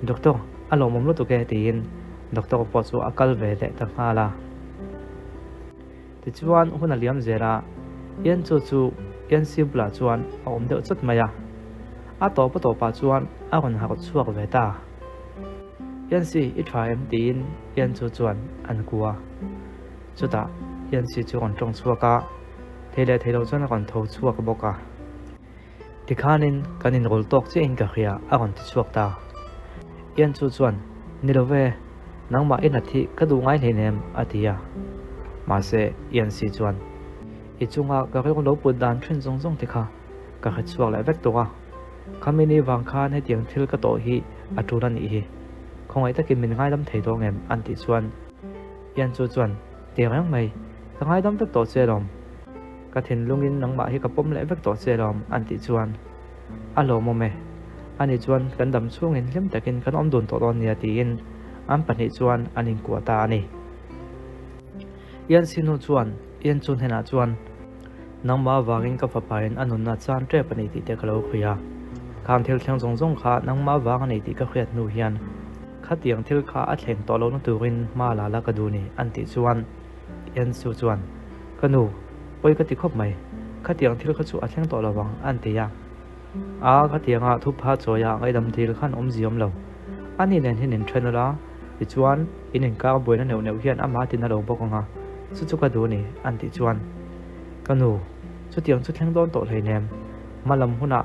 doctor alo mom lo tu ke tin doctor po chu akal ve le ta hala ti chuan hun aliam zera yan chu chu yan simpla chuan om de chut maya a to pa chuan a kon ha ko chuak ve ta yan si I try em tin yan chu chuan an kuwa chuta yan si chu kon tong chuaka thele thelo chuan kon tho chuak boka tikhanin kanin rol tok che in ka khia a kon ti chuak ta yan chu chuan nilove nangma ina thi ka du ngai hlenem atia ma se yan si chuan I chunga ka kon lo put dan thrin zong zong tikha ka kha chuak la vek to wa kamini wang khan he tiang thil ka to hi aturan I hi khongai takin min ngai dam thei dong em an ti chuan yan chu chuan te rang mai ka ngai dam tak to che rom ka thin lungin nangma hi ka pom le vek to che rom an ti chuan alo mo me ani chuan kan dam chungin hlem takin kan om dun to don nia ti in am pani chuan anin kwa ta ani yan sinu chuan yan chun hena chuan nangma wangin ka fapain anun na chan tre pani ti te kalo khuya kham thil thleng zong zong kha nangma wang ani ti ka khriat nu hian khatiang thil kha a thleng to lo na turin ma la la ka du ni an ti chuan yan su chuan kanu poi ka ti khop mai khatiang thil kha chu a thleng to lawang an ti ya a khatianga thu pha choya ngai dam thil khan om ziom lo ani nen hin in thenala ti chuan in ka boina neu neu hian ama tin na lo bok nga chu chu ka du ni an ti chuan kanu chu tiang chu thleng don to hleinem malam huna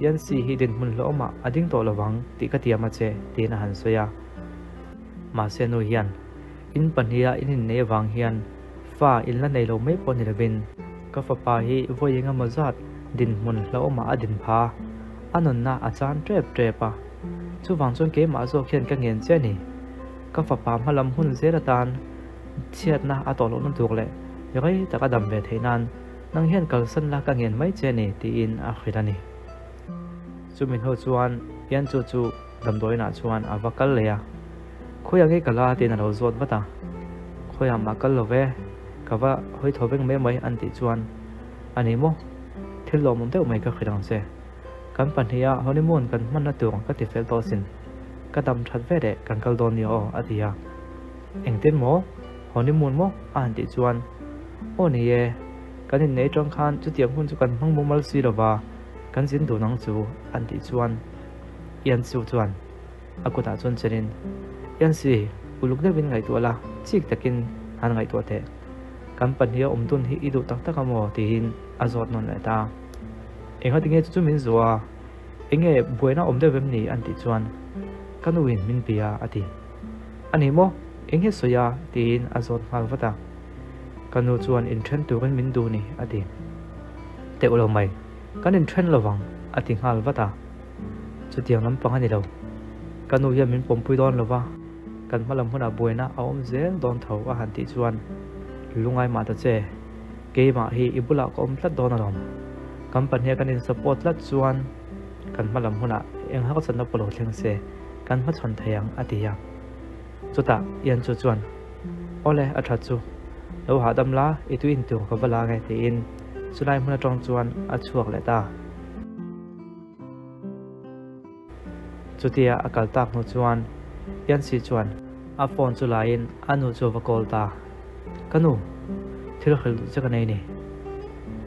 yan si hidin mun lo ma ading to lawang ti ka tiama che ti na han soya ma se nu hian in pania in ne wang hian fa in la nei lo me pon rebin ka fa pa hi voyinga mazat din mun lo ma adin pha anon na achan trep a chu wang chon ke ma zo khian ka ngen che ni ka fa pa malam hun zera tan chiat na atolo nun tuk le yoi taka dam ve theinan nang hian kal san la ka ngen mai che ni ti in a khirani chumin ho chuan yan chu dam doina chuan avakal leya khoya nge kala tin alo zot bata khoya ma kal love kawa hoi thobeng me mai anti chuan ani mo thilo mum te mai ka khirang se kan pania honeymoon kan man na tu ka ti fel to sin ka dam that ve de kan kal don yo atia engten mo honeymoon mo anti chuan oni ye kan in nei tong khan chu tiang hun chu kan mang momal si lova kan jin du nang chu anti chuan yan chu chuan akuta chon cherin yan si uluk de win ngai tu ala chik takin han ngai tu te kan pania tun hi idu tak tak amo ti hin azot non la ta enga tinge chu min zuwa enge buena de vem ni anti chuan kanu win min pia ati ani mo enge soya tin azot mal vata kanu chuan in thren tu kan min du ni ati te ulo mai kan in thren lawang ati hal vata chu tiang lam pang ani lo kanu ya min pompui don lova kan malam huna buena aom zel don thau a han ti chuan lungai ma ta che ke ma hi ibula ko om tlat don alom company kan in support lat chuan kan malam huna eng ha ko chan na polo thleng se kan ma chon thayang atia chuta yan chu chuan ole atha chu lo ha dam la itu in tu ka bala ngai ti in chulai huna tong chuan a chuak le ta chutia akal tak nu chuan yan si chuan a phone chu lain anu chu va call ta kanu thil khil chu ka nei ni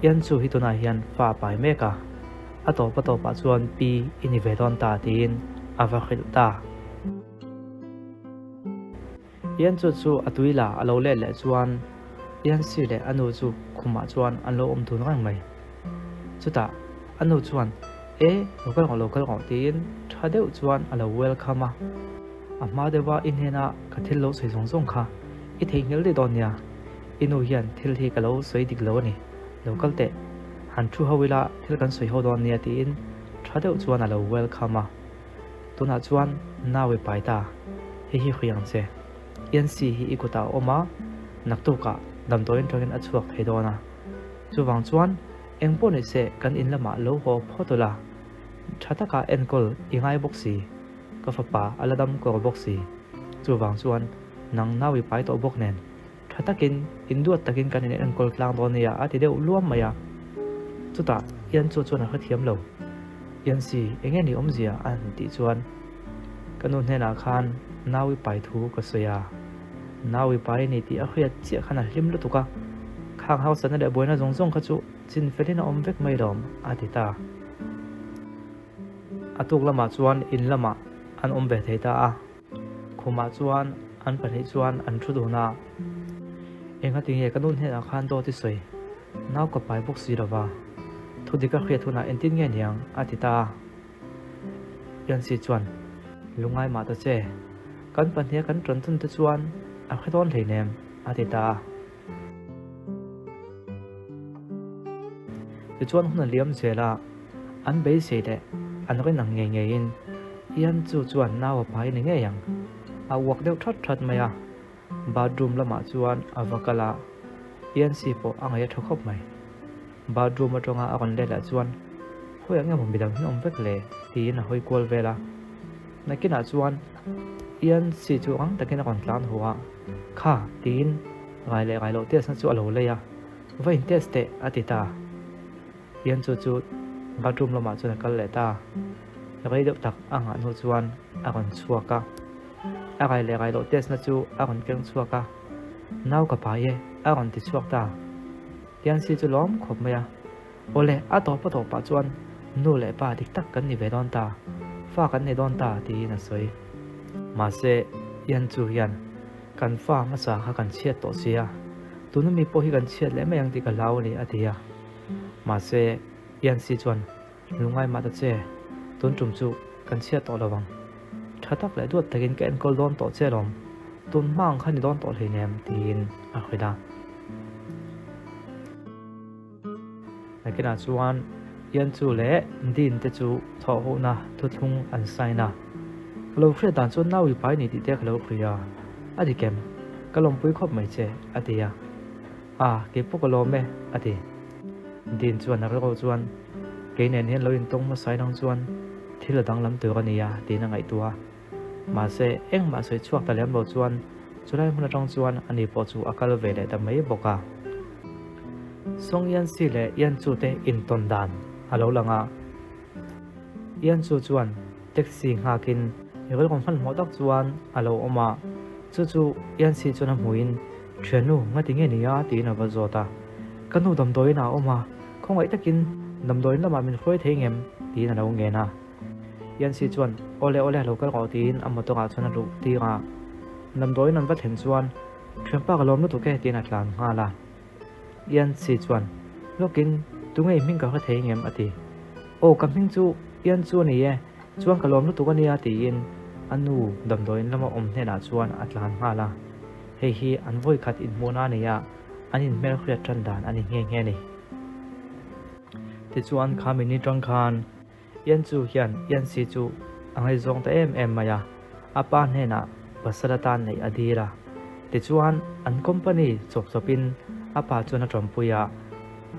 yan chu hi tuna hian fa pai me ka ato pa chuan pi ini ve don ta tin ava khil ta yan chu atuila alo le chuan yan si le anu chu khuma chuan anlo tu nang mai chuta anu chuan local tin thadeu chuan alo welcome ama dewa in hena kathil lo sei zong kha I thei ngel de don ya inu hian thil hi ka lo sei dik lo ni local te han thu hawila thil kan sei ho don nia tin thadeu chuan alo welcome tuna chuan nawe paita hi khuyang che yan si hi ikuta oma naktu ka dam toin tongin achuak thedona chuwang chuan engpo ne se kan in lama lo ho photola thataka enkol ingai boxi ka fapa aladam ko boxi chuwang chuan nang nawi pai to bok nen thatakin induat takin kan in enkol tlang don ya ati deu luam maya chuta yan chu chuan a khathiam lo yan si enge ni omzia an ti chuan kanu hena khan nawi pai thu ka soya nawi pai ni ti a khia chi khana hlim lu tuka khang house na de boina zong kha chu chin felina om vek mai rom atita atuk lama chuan in lama an om be theita a khuma chuan an pani chuan an thu do na enga tinge kanun hena khan do ti soi naw ka pai bok si rawa thu dika khia thuna entin nge niang atita yan si chuan lungai ma ta che kan pania kan tron tun te chuan a khedon leinem atita te chuan huna liam chela an be se de an rin nang nge in yan chu chuan nawa pai ni nge yang a wak deu that maya bathroom lama chuan avakala yan si po angai thokop mai bathroom atonga akon le la chuan hoi anga mom bidang nom vek le ti na hoi kol vela nakina chuan yan si chu ang takin akon tlan huwa kha tin ngai lo te sa chu alo le ya vain test te atita yan chu bathroom lama chuan kal le ta rai deuh tak anga no chuan akon chuaka agai le gai lo test na chu akon keng chuaka naw ka pa ye akon ti chuak ta yan si chu lom khop maya ole a to pa chuan nu le pa dik tak kan ni ve don ta fa kan ne don ta ti na soi ma se yan chu hian kan fa ma sa kha kan chiat to sia tunu mi po hi kan chiat le mayang ti ka law ni atia ma se yan si chuan lungai ma ta che tun tum chu kan chiat to lawang thatak le duat takin ken kol don to che rom tun mang khani don to hleinem tin a khoida nakina chuan yan chu le din te chu tho ho na thu thung an sai na kalo khre dan chu nawi pai ni ti te kalo khria adi kem kalom pui khop mai che adia ke pokalo me adi din chuan a ro chuan ke nen hen lo in tong ma sai dang chuan thil dang lam tu ania ti na ngai tua ma se eng ma soi chuak ta lem lo chuan chulai hmun atang chuan ani po chu akal ve le ta mai boka song yan si le yan chu te in ton dan alo langa yan chu chuan taxi ngakin yol kon phan mo tak chuan alo oma chu yan si chuan muin thenu ngati nge nia ti na ba zota kanu dam doi na oma khongai takin dam doi lama min khoi theingem ti na lo nge na yan si chuan ole local ko tin amato nga chuan ru ti nga nam doi nan va them chuan thempa kalom nu tu ke tin atlan nga la yan si chuan lokin tungei ming ka theingem ati kam hing chu yan chu ni ye chuan kalom nu tu ka nia ti in anu dam doi lama om hne na chuan atlan nga la hei hi an voi khat in mona nia anin mer khria tran dan ani nge ni ti chuan khamini tang khan yan chu hian yan si chu angai zong ta em maya apa hne na pasaratan nei adira ti chuan an company chopin apa chuna trompuya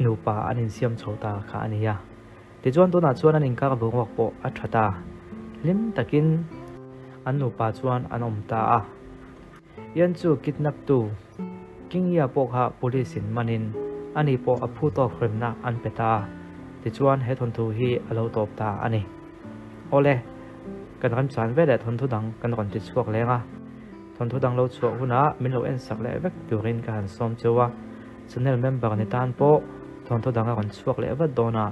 nupa anin siam chota kha ania ti chuan to na chuan anin ka bu wak po athata lim takin an nupa chuan anom ta a yan chu kidnap tu kingya pokha police in manin ani po aphu to khremna an peta ti chuan he thon thu hi alo top ta ani ole kan ram chan ve le thon thu dang kan ron ti chuak lenga thon thu dang lo chuak huna min lo en sak le vek turin kan som chowa channel member ni tan po thon thu dang ron chuak le va dona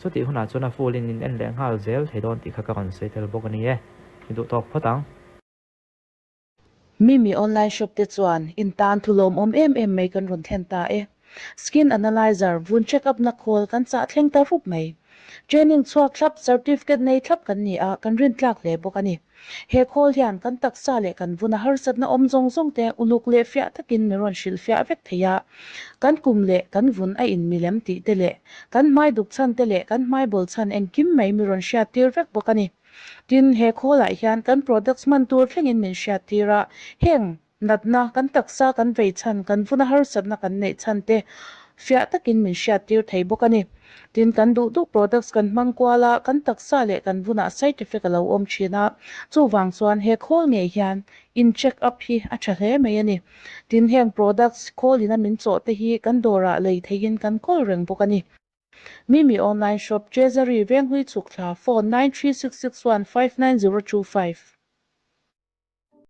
chuti huna chuna fulin in en leng hal zel thedon ti kha ka ron setel bokani e idu tok phatang Mimi online shop te chuan in tan thulom em mai kan ron thlen ta e skin analyzer vun check up na khol kan cha thleng ta rup mai training chuak thlap certificate nei thlap kan ni a kan rin tlak le bokani he khol hian kan taksa le kan vuna har sat na om zong te uluk le fia takin meron shil fia vek theya kan kum le kan vun a in milem ti te le kan mai duk chan te le kan mai bol chan en kim mai miron sha tir vek bokani tin he khola hian kan products man tur thlengin min sha tira heng natna kan taksa kan vei chan kan vuna har sat na kan nei chan te fia takin min sha tir thei bokani tin kan du products kan mangkwala kan taksa le kan vuna certificate lo om china chu wang chuan he khol nge hian in check up hi a tha hle mai ani tin heng products kholina min chaw te hi kan dora lei theiin kan kol reng bokani Mimi online shop treasury venghui chukthla phone 9366159025